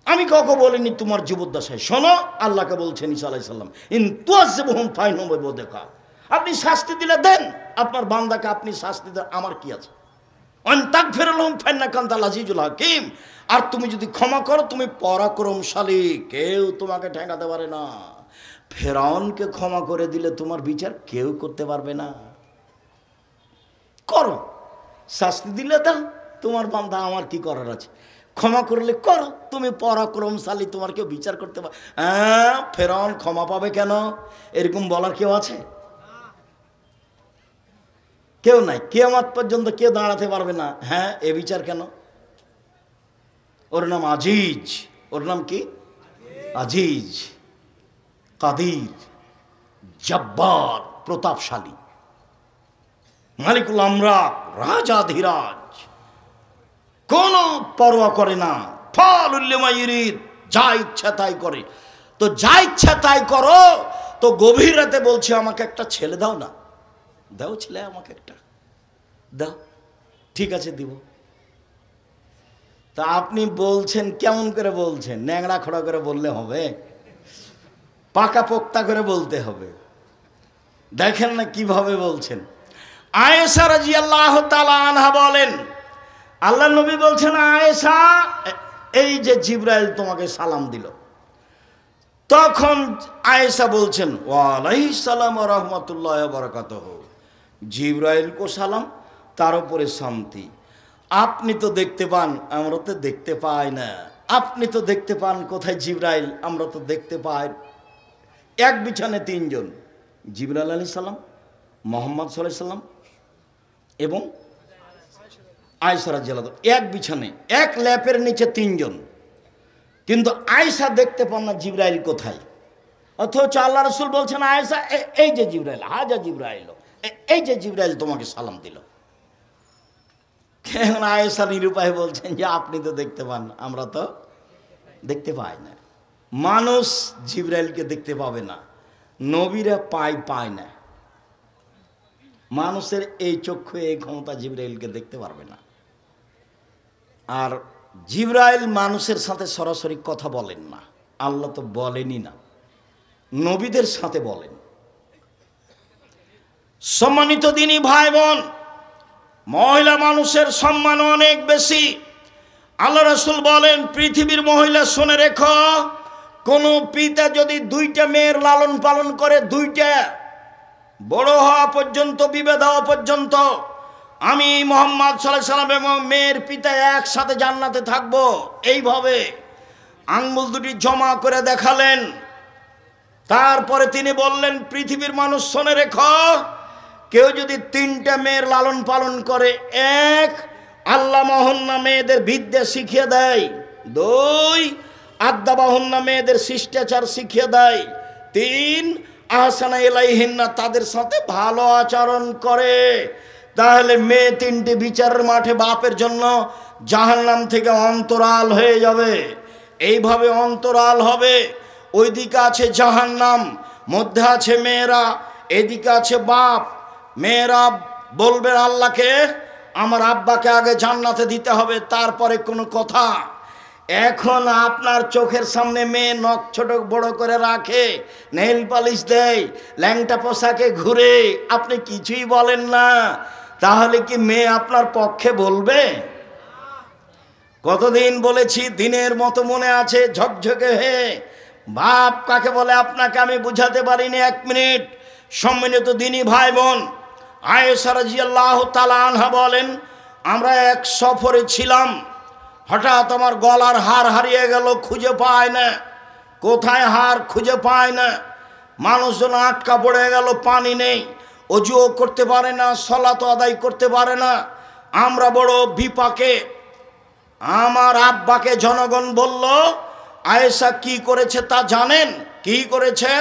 আমি কাউকে বলিনি তোমার জীবদ্দশায়। শোনো, আল্লাহকে বলছেন ঈসা আলাইহিস সালাম, ইন তুআযযিবহুম ফাইন্নাহুম ইবাদুকা, আপনি শাস্তি দিলে দেন, আপনার বান্দাকে আপনি শাস্তি দেন, আমার কি আছে? আন তাগফির লাহুম ফাইন্নাকা আনতাল আজিজুল হাকীম, আর তুমি যদি ক্ষমা করো তুমি পরাক্রমশালী, কেউ তোমাকে ঠেকাতে পারে না। ফেরাউনকে ক্ষমা করে দিলে তোমার বিচার কেউ করতে পারবে না। করো, শাস্তি দিলে দাও, তোমার বান্দা, আমার কি করার আছে? ক্ষমা করলে করো, তুমি পরাক্রমশালী, তোমার কেউ বিচার করতে পারে। হ্যাঁ, ফেরাউন ক্ষমা পাবে কেন? এরকম বলার কেউ আছে? কেউ নাই। কিয়ামত পর্যন্ত কেউ দাঁড়াতে পারবে না। হ্যাঁ, এ বিচার কেন? ওর নাম আজিজ। ওর নাম কি? আজিজ, কাদির, জব্বার, প্রতাপশালী, মালিকুল আমলাক, রাজাধিরাজ, কোন পরোয়া করে না। ফাউলুল লিমা ইউরিদ, যা ইচ্ছা তাই করে। তো যা ইচ্ছা তাই করো, তো গভীর রাতে বলছে আমাকে একটা ছেলে দাও না, দাও ছেলে আমাকে একটা দাও, ঠিক আছে দিব। তা আপনি বলছেন কেমন করে বলছেন? ন্যাংড়া খোড়া করে বললে হবে? পাকা পোক্তা করে বলতে হবে। দেখেন না কিভাবে বলছেন। আয়েশা রাদিয়াল্লাহু তাআলা আনহা বলেন, আল্লাহ নবী বলছেন, আয়েশা এই যে জিবরাইল তোমাকে সালাম দিল, তখন আয়েশা বলছেন, ওয়া আলাইহিস সালাম ওয়া রাহমাতুল্লাহি ওয়া বারাকাতুহু, জিবরাইল কো সালাম, তার উপরে শান্তি। আপনি তো দেখতে পান, আমরা তো দেখতে পাই না। আপনি তো দেখতে পান, কোথায় জিবরাইল? আমরা তো দেখতে পাই। এক বিছানে তিনজন, জিবরাইল আলাইহিস সালাম, মুহাম্মদ সাল্লাল্লাহু আলাইহি সাল্লাম এবং আয়েশা রাদিয়াল্লাহু, এক বিছানে, এক ল্যাপের নিচে তিনজন। কিন্তু আয়েশা দেখতে পান না জিবরাইল কোথায়। অথচ আল্লাহ রাসূল বলছেন, আয়েশা এই যে জিবরাইল, হাজা জিবরাইল, এই যে জিবরাইল তোমাকে সালাম দিল। এখন আয়েশা নিরুপায় বলছেন যে আপনি তো দেখতে পান, আমরা তো দেখতে পাই না। মানুষ জিবরাইলকে দেখতে পাবে না, নবীরা পায় না। মানুষের এই চক্ষু, এই ক্ষমতা জিবরাইলকে দেখতে পারবে না। আর জিবরাইল মানুষের সাথে সরাসরি কথা বলেন না, আল্লাহ তো বলেনই না, নবীদের সাথে বলেন। সম্মানিত দিনী ভাই বোন, মহিলা মানুষের সম্মান অনেক বেশি। আল্লাহ রাসূল বলেন, পৃথিবীর মহিলা শুনে রেখো, কোনো পিতা যদি দুইটা মেয়ের লালন পালন করে, দুইটা বড় হওয়া পর্যন্ত, বিবাহ হওয়া পর্যন্ত, আমি মুহাম্মদ সাল্লাল্লাহু আলাইহি সাল্লাম এবং মেয়ের পিতা একসাথে জান্নাতে থাকব। এইভাবে আঙ্গুল দুটি জমা করে দেখালেন। তারপরে তিনি বললেন, পৃথিবীর মানুষ শুনে রেখো, কেউ যদি তিনটা মেয়ের লালন পালন করে, এক, আল্লামাহুন্না মেয়েদের বিদ্যা শিখিয়ে দেয়, দুই, আদ্দাবাহুন্না মেয়েদের শিষ্টাচার শিখিয়ে দেয়, তিন, আহসানা ইলাইহিন্না তাদের সাথে ভালো আচরণ করে, তাহলে মেয়ে তিনটে বিচারের মাঠে বাপের জন্য জাহান্নাম থেকে অন্তরাল হয়ে যাবে। এইভাবে অন্তরাল হবে। ওইদিকে আছে জাহান্নাম, মধ্যে আছে মেয়েরা, এদিকে আছে বাপ। মেয়েরা বলবে আল্লাহকে, আমার আব্বাকে আগে জান্নাতে দিতে হবে, তারপরে কোনো কথা। এখন আপনার চোখের সামনে মেয়ে নখ ছোট বড় করে রাখে, নেইল পালিশ দেয়, ল্যাংটা পোশাকে ঘুরে, আপনি কিছুই বলেন না, তাহলে কি মেয়ে আপনার পক্ষে বলবে? কতদিন বলেছি, দিনের মতো মনে আছে, ঝকঝকে হয়ে। বাপ কাকে বলে আপনাকে আমি বুঝাতে পারিনি, এক মিনিট। সম্মানিত দিনী ভাই বোন, আয়েশা রাদিয়াল্লাহু তাআলা আনহা বলেন, আমরা এক সফরে ছিলাম, হঠাৎ আমার গলার হার হারিয়ে গেল, খুঁজে পায় না, কোথায় হার খুঁজে পায় না। মানুষজন আটকা পড়ে গেল, পানি নেই, অজুও করতে পারে না, সালাত আদায় করতে পারে না। আমরা বড় বিপাকে। আমার আব্বাকে জনগণ বলল, আয়েশা কি করেছে তা জানেন? কি করেছে?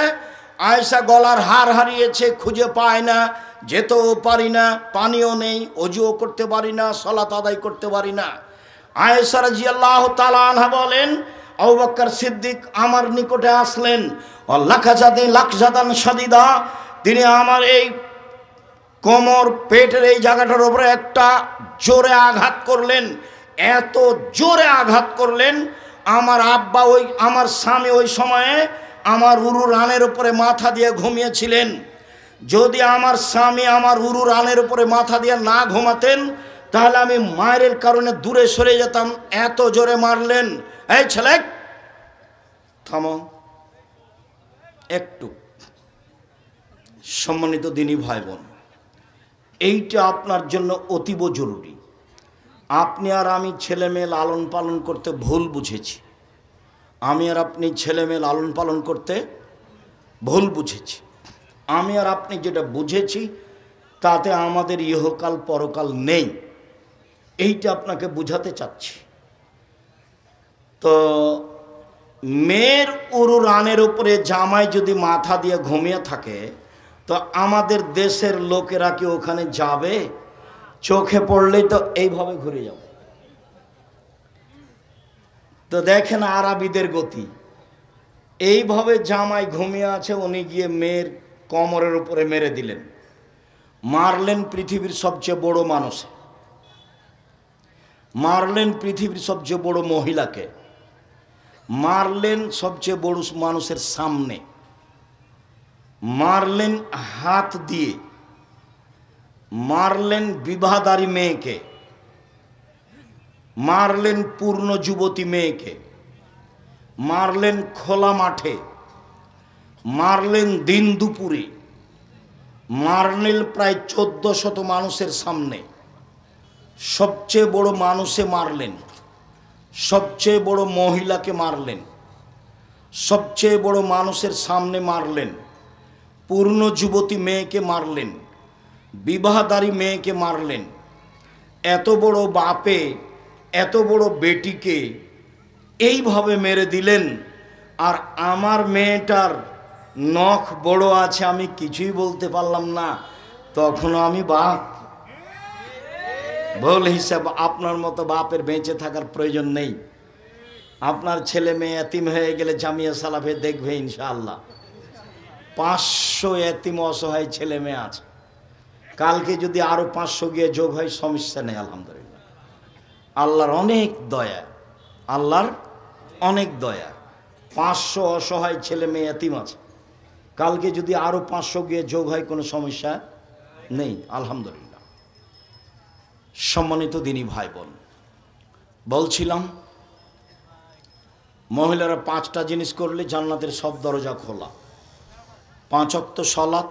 আয়েশা গলার হার হারিয়েছে, খুঁজে পায় না, যেতেও পারি না, পানিও নেই, অজুও করতে পারি না, সালাত আদায় করতে পারি না। আয়েশা রাদিয়াল্লাহু তাআলা আনহা বলেন, আবু বকর সিদ্দিক আমার নিকটে আসলেন, লাকজাদান শাদীদা, তিনি আমার এই কোমর, পেটের এই জায়গাটার উপরে একটা জোরে আঘাত করলেন। এত জোরে আঘাত করলেন, আমার আব্বা, আমার স্বামী ওই সময়ে আমার উরু রানের উপরে মাথা দিয়ে ঘুমিয়েছিলেন। যদি আমার স্বামী আমার উরু রানের উপরে মাথা দিয়ে না ঘুমাতেন, তাহলে আমি মায়ের কারণে দূরে সরে যেতাম, এত জোরে মারলেন। এই ছেলে, থামো একটু। সম্মানিত দিনী ভাই বোন, এইটা আপনার জন্য অতীব জরুরি। আপনি আর আমি ছেলে মেয়ে লালন পালন করতে ভুল বুঝেছি। আমি আর আপনি ছেলে মেয়ে লালন পালন করতে ভুল বুঝেছি। আমি আর আপনি যেটা বুঝেছি, তাতে আমাদের ইহকাল পরকাল নেই, এইটা আপনাকে বুঝাতে চাচ্ছি। তো মেয়ের উরু রানের উপরে জামাই যদি মাথা দিয়ে ঘুমিয়ে থাকে, তো আমাদের দেশের লোকেরা কি ওখানে যাবে? চোখে পড়লেই তো এইভাবে ঘুরে যাবে। তো দেখেন আরবিদের গতি, এইভাবে জামাই ঘুমিয়ে আছে, উনি গিয়ে মেয়ের কোমরের উপরে মেরে দিলেন, মারলেন পৃথিবীর সবচেয়ে বড় মানুষ, মারলেন পৃথিবীর সবচেয়ে বড় মহিলাকে, মারলেন সবচেয়ে বড় মানুষের সামনে, মারলেন হাত দিয়ে, মারলেন বিবাহদারী মেয়েকে, মারলেন পূর্ণ যুবতী মেয়েকে, মারলেন খোলা মাঠে, মারলেন দিন দুপুরে, মারলেন প্রায় 1400 মানুষের সামনে। সবচেয়ে বড় মানুষে মারলেন, সবচেয়ে বড় মহিলাকে মারলেন, সবচেয়ে বড় মানুষের সামনে মারলেন, পূর্ণ যুবতী মেয়েকে মারলেন, বিবাহদারী মেয়েকে মারলেন। এত বড় বাপে এত বড় বেটিকে এইভাবে মেরে দিলেন। আর আমার মেয়েটার নখ বড় আছে, আমি কিছুই বলতে পারলাম না, তখনও আমি বাপ। ভুল হিসাব। আপনার মতো বাপের বেঁচে থাকার প্রয়োজন নেই। আপনার ছেলে মেয়ে এতিম হয়ে গেলে জামিয়া সালাফে দেখবে ইনশাআল্লাহ 500 এতিম অসহায় ছেলে মেয়ে আছে। কালকে যদি আরো 500 গিয়ে যোগ হয়, সমস্যা নেই, আলহামদুলিল্লাহ। আল্লাহর অনেক দয়া, আল্লাহর অনেক দয়া। 500 অসহায় ছেলে মেয়ে এতিম আছে, কালকে যদি আরো 500 গিয়ে যোগ হয়, কোনো সমস্যা নেই, আলহামদুলিল্লাহ। সম্মানিত দিনী ভাই বোন, বলছিলাম মহিলারা 5টা জিনিস করলে জান্নাতের সব দরজা খোলা। 5 ওয়াক্ত সালাত,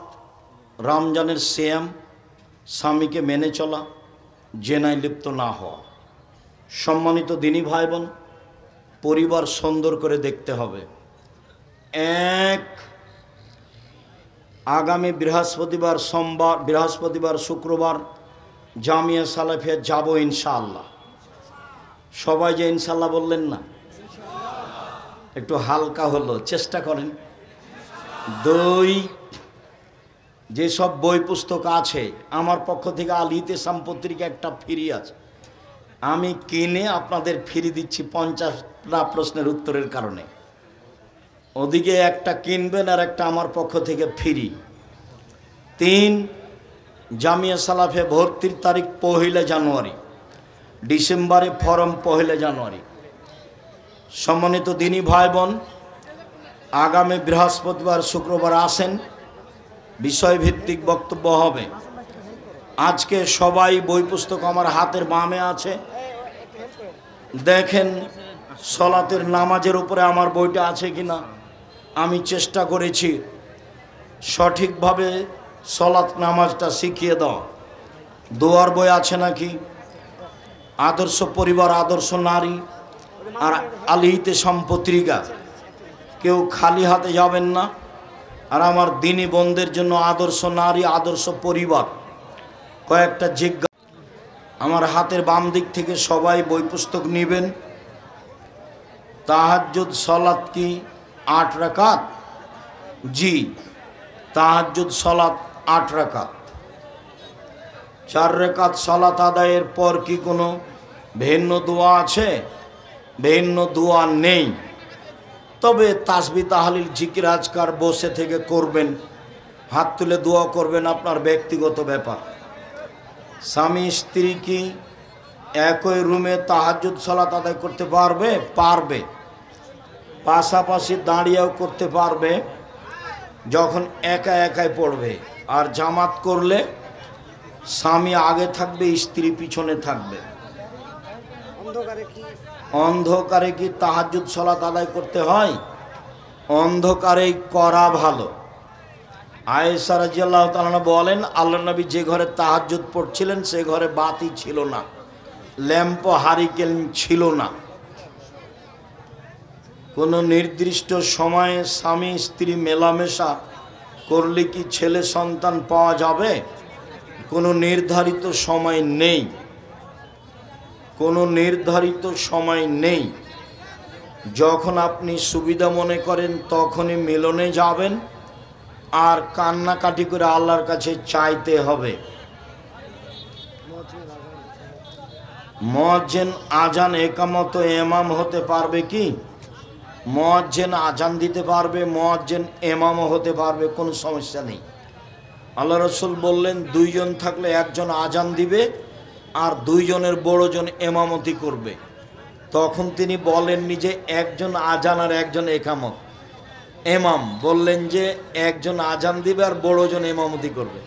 রমজানের সিয়াম, স্বামীকে মেনে চলা, জেনায় লিপ্ত না হওয়া। সম্মানিত দিনী ভাই বোন, পরিবার সুন্দর করে দেখতে হবে। আগামী বৃহস্পতিবার শুক্রবার জামিয়া সালাফিয়া যাব ইনশাআল্লাহ। সবাই যে ইনশাআল্লাহ বললেন না, একটু হালকা হলো, চেষ্টা করেন। 2, যেসব বই পুস্তক আছে আমার পক্ষ থেকে আল ইতিসাম পত্রিকা একটা ফ্রি আছে, আমি কিনে আপনাদের ফ্রি দিচ্ছি 50টা প্রশ্নের উত্তরের কারণে। ওদিকে একটা কিনবেন আর একটা আমার পক্ষ থেকে ফ্রি। 3, জামিয়া সালাফে ভর্তির তারিখ 1 জানুয়ারি, ডিসেম্বরে ফরম 1 জানুয়ারি। সম্মানিত দিনী ভাই বোন, আগামী বৃহস্পতিবার শুক্রবার আসেন, বিষয়ভিত্তিক বক্তব্য হবে। আজকে সবাই বই পুস্তক আমার হাতের বামে আছে, দেখেন সলাতের নামাজের উপরে আমার বইটা আছে কিনা। আমি চেষ্টা করেছি সঠিকভাবে সলাত নামাজটা শিখিয়ে দাও। দোয়ার বই আছে নাকি, আদর্শ পরিবার, আদর্শ নারী, আর আল ইতিসাম পত্রিকা। কেউ খালি হাতে যাবেন না। আর আমার দিনী বোনদের জন্য আদর্শ নারী, আদর্শ পরিবার, কয়েকটা জিজ্ঞাসা। আমার হাতের বাম দিক থেকে সবাই বই পুস্তক নেবেন। তাহাজ্জুদ সালাত কি 8 রাকাত? জি, তাহাজ্জুদ সালাত 8 রাকাত। 4 রাকাত সালাত আদায়ের পর কি কোনো ভিন্ন দোয়া আছে? ভিন্ন দোয়া নেই। তবে তাসবিহ তাহলিল জিকির আজকার বসে থেকে করবেন, হাত তুলে দোয়া করবেন, আপনার ব্যক্তিগত ব্যাপার। স্বামী স্ত্রী কি একই রুমে তাহাজ্জুদ সালাত আদায় করতে পারবে? পারবে। পাশাপাশি দাঁড়িয়েও করতে পারবে, যখন একা একাই পড়বে। আর জামাত করলে স্বামী আগে থাকবে, স্ত্রী পিছনে থাকবে। অন্ধকারে কি তাহাজ্জুদ সালাত আদায় করতে হয়? অন্ধকারেই করা ভালো। আয়েশা রাদিয়াল্লাহু তাআলা বলেন, আল্লাহর নবী যে ঘরে তাহাজ্জুদ পড়ছিলেন সে ঘরে বাতি ছিল না, ল্যাম্প হারিকেন ছিল না। কোনো নির্দিষ্ট সময়ে স্বামী স্ত্রী মেলামেশা করলে কি ছেলে সন্তান পাওয়া যাবে? কোনো নির্ধারিত সময় নেই, কোনো নির্ধারিত সময় নেই। যখন আপনি সুবিধা মনে করেন তখনই মিলনে যাবেন, আর কান্নাকাটি করে আল্লাহর কাছে চাইতে হবে। মুয়াজ্জিন আজান একামত ইমাম হতে পারবে কি? মুয়াজ্জিন আজান দিতে পারবে, মুয়াজ্জিন ইমামও হতে পারবে, কোনো সমস্যা নেই। আল্লাহ রাসূল বললেন 2 জন থাকলে 1 জন আজান দিবে আর 2 জনের বড়জন ইমামতি করবে। তখন তিনি বলেননি যে 1 জন আজান আর 1 জন একামত। ইমাম বললেন যে 1 জন আজান দিবে আর বড়জন ইমামতি করবে।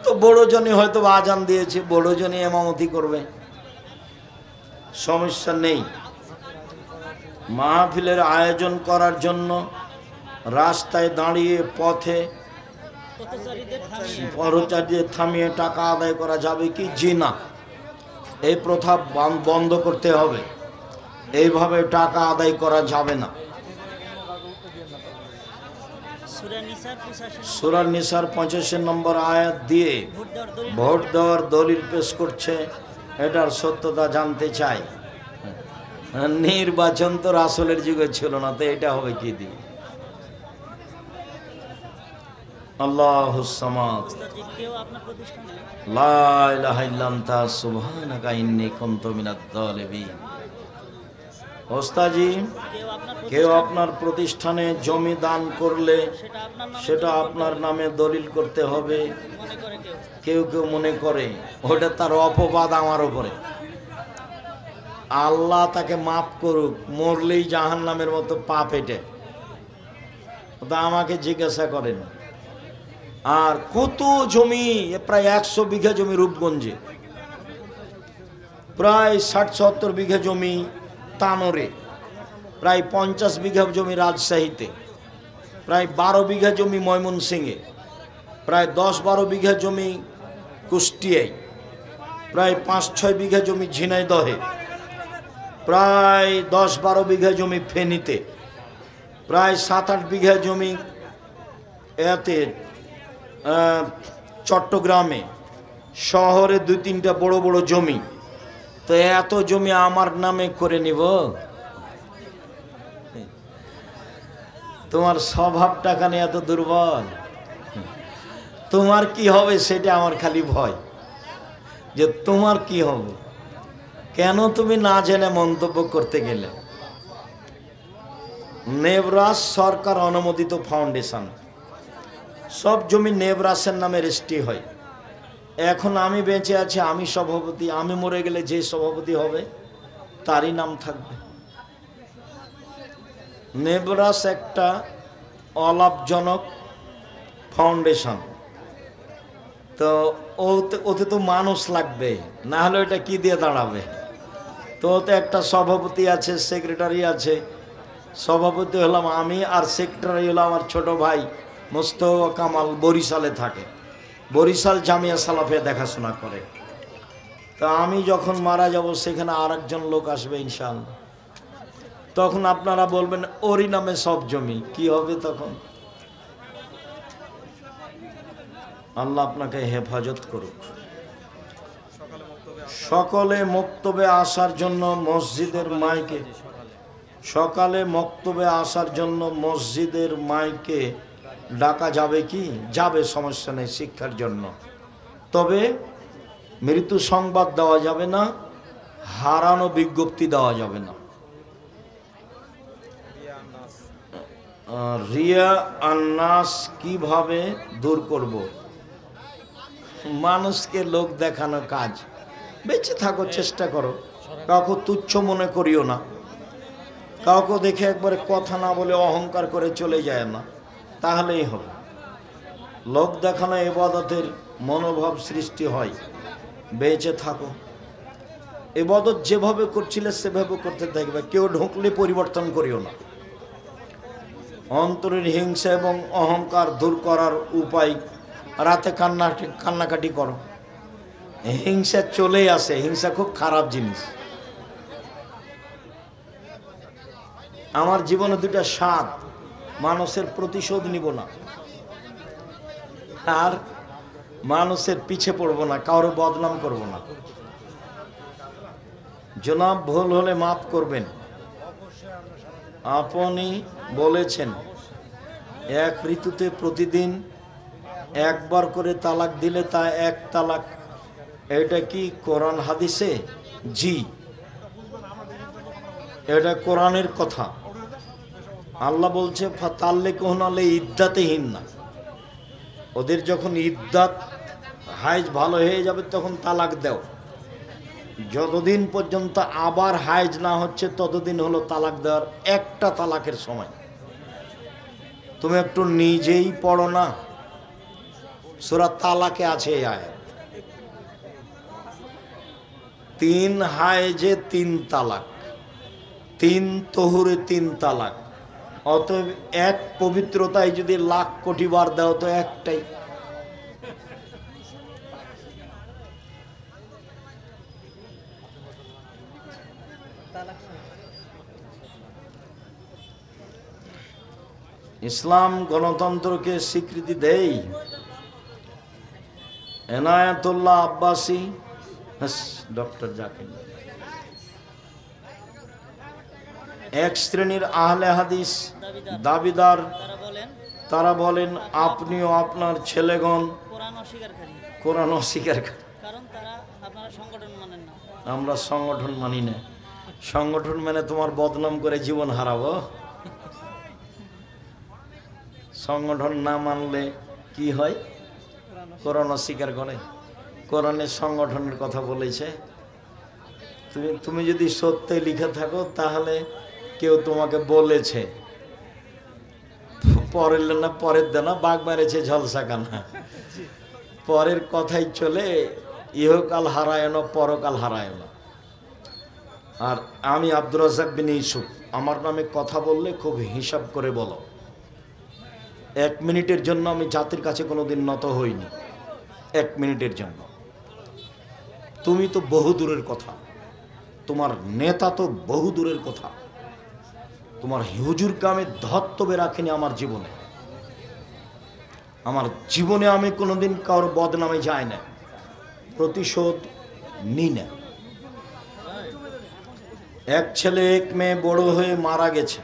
তো বড়জনই হয়তো আজান দিয়েছে, বড়জনই ইমামতি করবে, সমস্যা নেই। মাহফিলের আয়োজন করার জন্য রাস্তায় দাঁড়িয়ে পথে পথচারীদের থামিয়ে টাকা আদায় করা যাবে কি? জি না, এই প্রথা বন্ধ করতে হবে। এইভাবে টাকা আদায় করা যাবে না। সূরা নিসার 85 নম্বর আয়াত দিয়ে ভোট দেওয়ার দলিল পেশ করছে, এটার সত্যতা জানতে চাই। নির্বাচন তো রাসূলের যুগে ছিল না, তো এটা হবে কি দিয়ে? আল্লাহুস সামাদ, লা ইলাহা ইল্লা আনতা সুবহানাকা ইন্নী কুনতু মিনাজ জালিমিন। ওস্তাজি, কেউ আপনার প্রতিষ্ঠানে জমি দান করলে সেটা আপনার নামে দলিল করতে হবে, কেউ কেউ মনে করে ওটা তার অপবাদ আমার উপরে। আল্লাহ তাকে মাফ করুক, মরলেই জাহান্নামের মতো পাপ এটে। তা আমাকে জিজ্ঞাসা করেন আর কত জমি, প্রায় 100 বিঘা জমি রূপগঞ্জে, প্রায় 60-70 বিঘা জমি তানোরে, প্রায় 50 বিঘা জমি রাজশাহীতে, প্রায় 12 বিঘা জমি ময়মনসিংহে, প্রায় 10-12 বিঘা জমি কুষ্টিয়ায়, প্রায় 5-6 বিঘা জমি ঝিনাইদহে, প্রায় 10-12 বিঘা জমি ফেনীতে, প্রায় 7-8 বিঘা জমি এতে চট্টগ্রামে, শহরে 2-3টা বড় বড় জমি। তো এত জমি আমার নামে করে নিব? তোমার স্বভাবটা খানে এত দুর্বল, তোমার কি হবে সেটা আমার খালি ভয়, যে তোমার কি হবে, কেন তুমি না জেনে মন্তব্য করতে গেলে। নেবরাস সরকার অনুমোদিত ফাউন্ডেশন, সব জমি নেবরাসের নামে রেজিস্ট্রি হয়। এখন আমি বেঁচে আছি, আমি সভাপতি, আমি মরে গেলে যে সভাপতি হবে তারই নাম থাকবে। নেবরাস একটা অলাভজনক ফাউন্ডেশন, তো ওতে তো মানুষ লাগবে, না হলে ওটা কি দিয়ে দাঁড়াবে। তো ওতে একটা সভাপতি আছে, সেক্রেটারি আছে। সভাপতি হলাম আমি, আর সেক্রেটারি হলো আমার ছোট ভাই মোস্তফা কামাল, বরিশালে থাকে, বরিশাল জামিয়া সালাফে দেখাশোনা করে। তা আমি যখন মারা যাব সেখানে আরেকজন লোক আসবে ইনশাআল্লাহ, তখন আপনারা বলবেন ওরই নামে সব জমি, কি হবে তখন? আল্লাহ আপনাকে হেফাজত করুক। সকলে মক্তবে আসার জন্য মসজিদের মাইকে, সকালে মক্তবে আসার জন্য মসজিদের মাইকে ডাকা যাবে কি? যাবে, সমস্যা নেই, শিক্ষার জন্য। তবে মৃত্যু সংবাদ দেওয়া যাবে না, হারানো বিজ্ঞপ্তি দেওয়া যাবে না। রিয়া আন্নাস কিভাবে দূর করব? মানুষকে লোক দেখানো কাজ। বেঁচে থাকো, চেষ্টা করো, কাউকে তুচ্ছ মনে করিও না, কাউকে দেখে একবারে কথা না বলে অহংকার করে চলে যায় না, তাহলেই হবে। লোক দেখানো ইবাদতের মনোভাব সৃষ্টি হয়। বেঁচে থাকো, ইবাদত যেভাবে করছিলে সেভাবে করতে থাকবে, কেউ ঢুকলে পরিবর্তন করিও না। অন্তরের হিংসা এবং অহংকার দূর করার উপায়, রাতে কান্নাকাটি করো। হিংসা চলেই আসে, হিংসা খুব খারাপ জিনিস। আমার জীবনে দুটা স্বাদ, মানুষের প্রতিশোধ নিব না, আর মানুষের পিছে পড়ব না, কারো বদনাম করব না। জনাব, ভুল হলে মাফ করবেন। আপনি বলেছেন এক ঋতুতে প্রতিদিন একবার করে তালাক দিলে তা এক তালাক, এটা কি কোরআন হাদিসে? জি, এটা কোরআনের কথা। আল্লাহ বলছে ফাতাল্লিকুহুন্না ইদ্দাতিহিন না, ওদের যখন ইদ্দাত হাইজ ভালো হয়ে যাবে তখন তালাক দাও। যতদিন পর্যন্ত আবার হাইজ না হচ্ছে ততদিন হলো তালাক দেওয়ার একটা তালাকের সময়। তুমি একটু নিজেই পড়ো না, সূরা তালাকে আছে এই আয়াত, 3 হাইজে 3 তালাক, 3 তহুরে 3 তালাক। অতএব এক পবিত্রতায় যদি লাখ কোটি বার দাও তো একটাই। ইসলাম গণতন্ত্রকে স্বীকৃতি দেয়। এনায়েতুল্লাহ আব্বাসী, ডক্টর জাকির, এক শ্রেণীর আহলে হাদিস দাবিদার, তারা বলেন আপনিও আপনার ছেলেগণ কোরআন অস্বীকারী। আমরা সংগঠন মানি না। সংগঠন মানে তোমার বদনাম করে জীবন হারাবো? সংগঠন না মানলে কি হয়? কোরআন অস্বীকার করে। কোরআনের সংগঠনের কথা বলেছে। তুমি যদি সত্যি লিখে থাকো তাহলে কেউ তোমাকে বলেছে, পরের না পরের দেনা বাঘ মেরেছে ঝলসা কানা। পরের কথাই চলে, ইহকাল হারায় না পরকাল হারায় না। আর আমি আব্দুর রাজ্জাক বিন ইউসুফ, আমার নামে কথা বললে খুব হিসাব করে বলো। 1 মিনিটের জন্য আমি জাতির কাছে কোনোদিন নত হইনি, 1 মিনিটের জন্য। তুমি তো বহু দূরের কথা, তোমার নেতা তো বহু দূরের কথা, তোমার হুজুরকে আমি ধত্তবে রাখিনি আমার জীবনে। আমার জীবনে আমি কোনোদিন কারোর বদনামে যাই না, প্রতিশোধ নিই না। এক ছেলে এক মেয়ে বড় হয়ে মারা গেছে,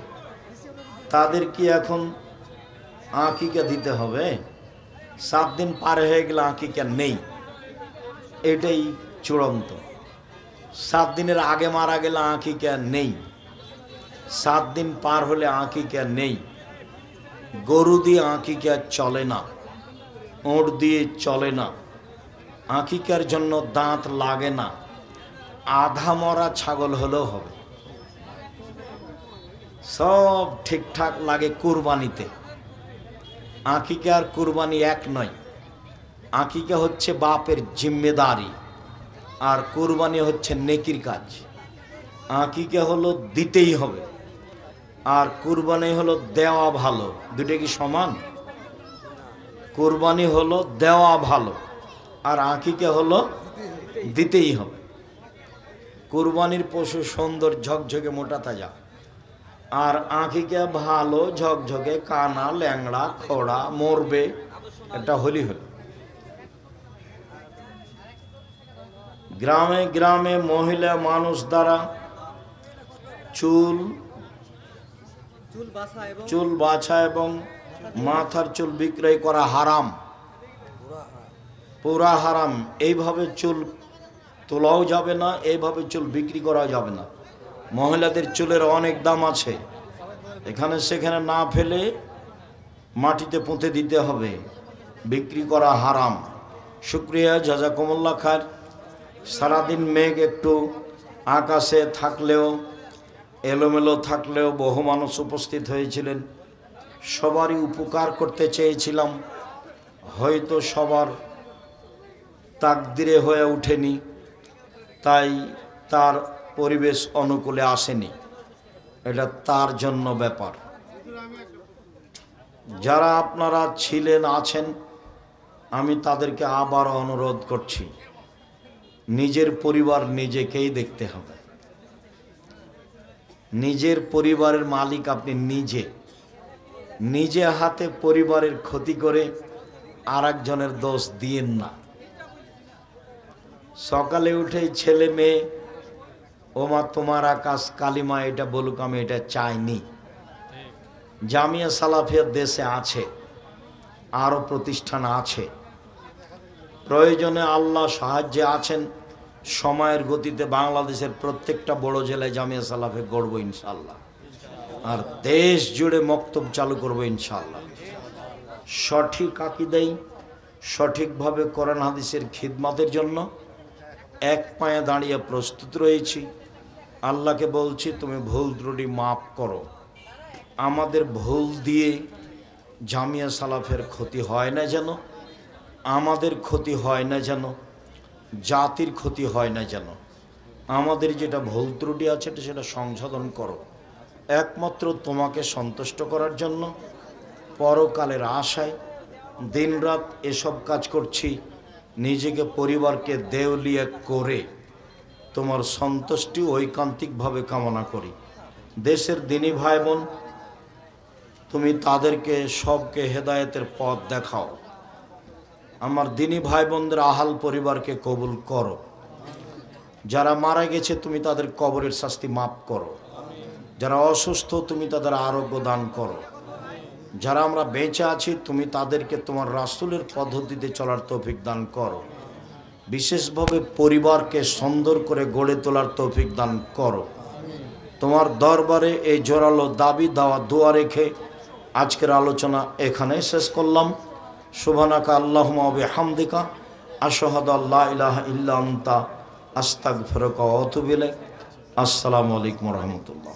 তাদের কি এখন আকিকা দিতে হবে? 7 দিন পার হয়ে গেলে আকিকা নেই, এটাই চূড়ান্ত। 7 দিনের আগে মারা গেলে আকিকা নেই, 7 দিন পার হলে আকিকা নেই। গরু দিয়ে আকিকা চলে না, ওঁট দিয়ে চলে না, আকিকার জন্য দাঁত লাগে না, আধা মরা ছাগল হলেও হবে। সব ঠিকঠাক লাগে কুরবানিতে। আকিকা আর কুরবানি এক নয়। আকিকা হচ্ছে বাপের জিম্মেদারি, আর কুরবানি হচ্ছে নেকির কাজ। আকিকা হলো দিতেই হবে, আর কুরবানি হলো দেওয়া ভালো। দুটো কি সমান? কুরবানি হলো দেওয়া ভালো, আর আকিকা হলো দিতেই হবে। কুরবানির পশু সুন্দর ঝকঝকে মোটা তাজা, আর আকিকা ভালো ঝকঝকে কানা ল্যাংড়া খোড়া মরবে, এটা হলি হলো। গ্রামে গ্রামে মহিলা মানুষ দ্বারা চুল বাছা এবং মাথার চুল বিক্রয় করা হারাম, পুরা হারাম। এইভাবে চুল তোলাও যাবে না, এইভাবে চুল বিক্রি করাও যাবে না। মহিলাদের চুলের অনেক দাম আছে, এখানে সেখানে না ফেলে মাটিতে পুঁতে দিতে হবে, বিক্রি করা হারাম। শুক্রিয়া, জাযাকুমুল্লাহ খায়ের। সারাদিন মেঘ একটু আকাশে থাকলেও, এলোমেলো থাকলেও বহু মানুষ উপস্থিত হয়েছিলেন। সবারই উপকার করতে চেয়েছিলাম, হয়তো সবার তাকদিরে হয়ে ওঠেনি, তাই তার পরিবেশ অনুকূলে আসেনি, এটা তার জন্য ব্যাপার। যারা আপনারা ছিলেন আছেন, আমি তাদেরকে আবার অনুরোধ করছি, নিজের পরিবার নিজেকেই দেখতে হবে। নিজের পরিবারের মালিক আপনি নিজে। নিজে হাতে পরিবারের ক্ষতি করে আর একজনের দোষ দিয়েন না। সকালে উঠেই ছেলে মেয়ে, ওমা তোমার আকাশ কালিমা এটা বলুক, আমি এটা চাইনি। জামিয়া সালাফিয়ার দেশে আছে, আরও প্রতিষ্ঠান আছে, প্রয়োজনে আল্লাহ সাহায্যে আছেন। সময়ের গতিতে বাংলাদেশের প্রত্যেকটা বড় জেলায় জামিয়া সালাফে গড়ব ইনশাল্লাহ, আর দেশ জুড়ে মক্তব চালু করব ইনশাল্লাহ। সঠিক আকীদাই, সঠিকভাবে কোরআন হাদিসের খিদমতের জন্য এক পায়ে দাঁড়িয়ে প্রস্তুত রয়েছি। আল্লাহকে বলছি, তুমি ভুল ত্রুটি মাফ করো। আমাদের ভুল দিয়ে জামিয়া সালাফের ক্ষতি হয় না যেন, আমাদের ক্ষতি হয় না যেন, জাতির ক্ষতি হয় না যেন। আমাদের যেটা ভুল ত্রুটি আছে সেটা সংশোধন করো, একমাত্র তোমাকে সন্তুষ্ট করার জন্য। পরকালের আশায় দিনরাত এসব কাজ করছি, নিজেকে পরিবারকে দেউলিয়া করে তোমার সন্তুষ্টি ঐকান্তিকভাবে কামনা করি। দেশের দিনী ভাই বোন, তুমি তাদেরকে সবকে হেদায়েতের পথ দেখাও। আমার দিনী ভাই বোনদের আহাল পরিবারকে কবুল করো। যারা মারা গেছে তুমি তাদের কবরের শাস্তি মাফ করো। যারা অসুস্থ তুমি তাদের আরোগ্য দান করো। যারা আমরা বেঁচে আছি তুমি তাদেরকে তোমার রাসূলের পদ্ধতিতে চলার তৌফিক দান করো। বিশেষভাবে পরিবারকে সুন্দর করে গড়ে তোলার তৌফিক দান করো। তোমার দরবারে এই জোরালো দাবি দাওয়া দোয়া রেখে আজকের আলোচনা এখানে শেষ করলাম। সুবহানাকা আল্লাহুম্মা ওয়া বিহামদিকা আশহাদু আল্লা ইলাহা ইল্লা আনতা আস্তাগফিরুকা ওয়া আতুবু ইলাইক। আসসালামু আলাইকুম ওয়া রাহমাতুল্লাহ।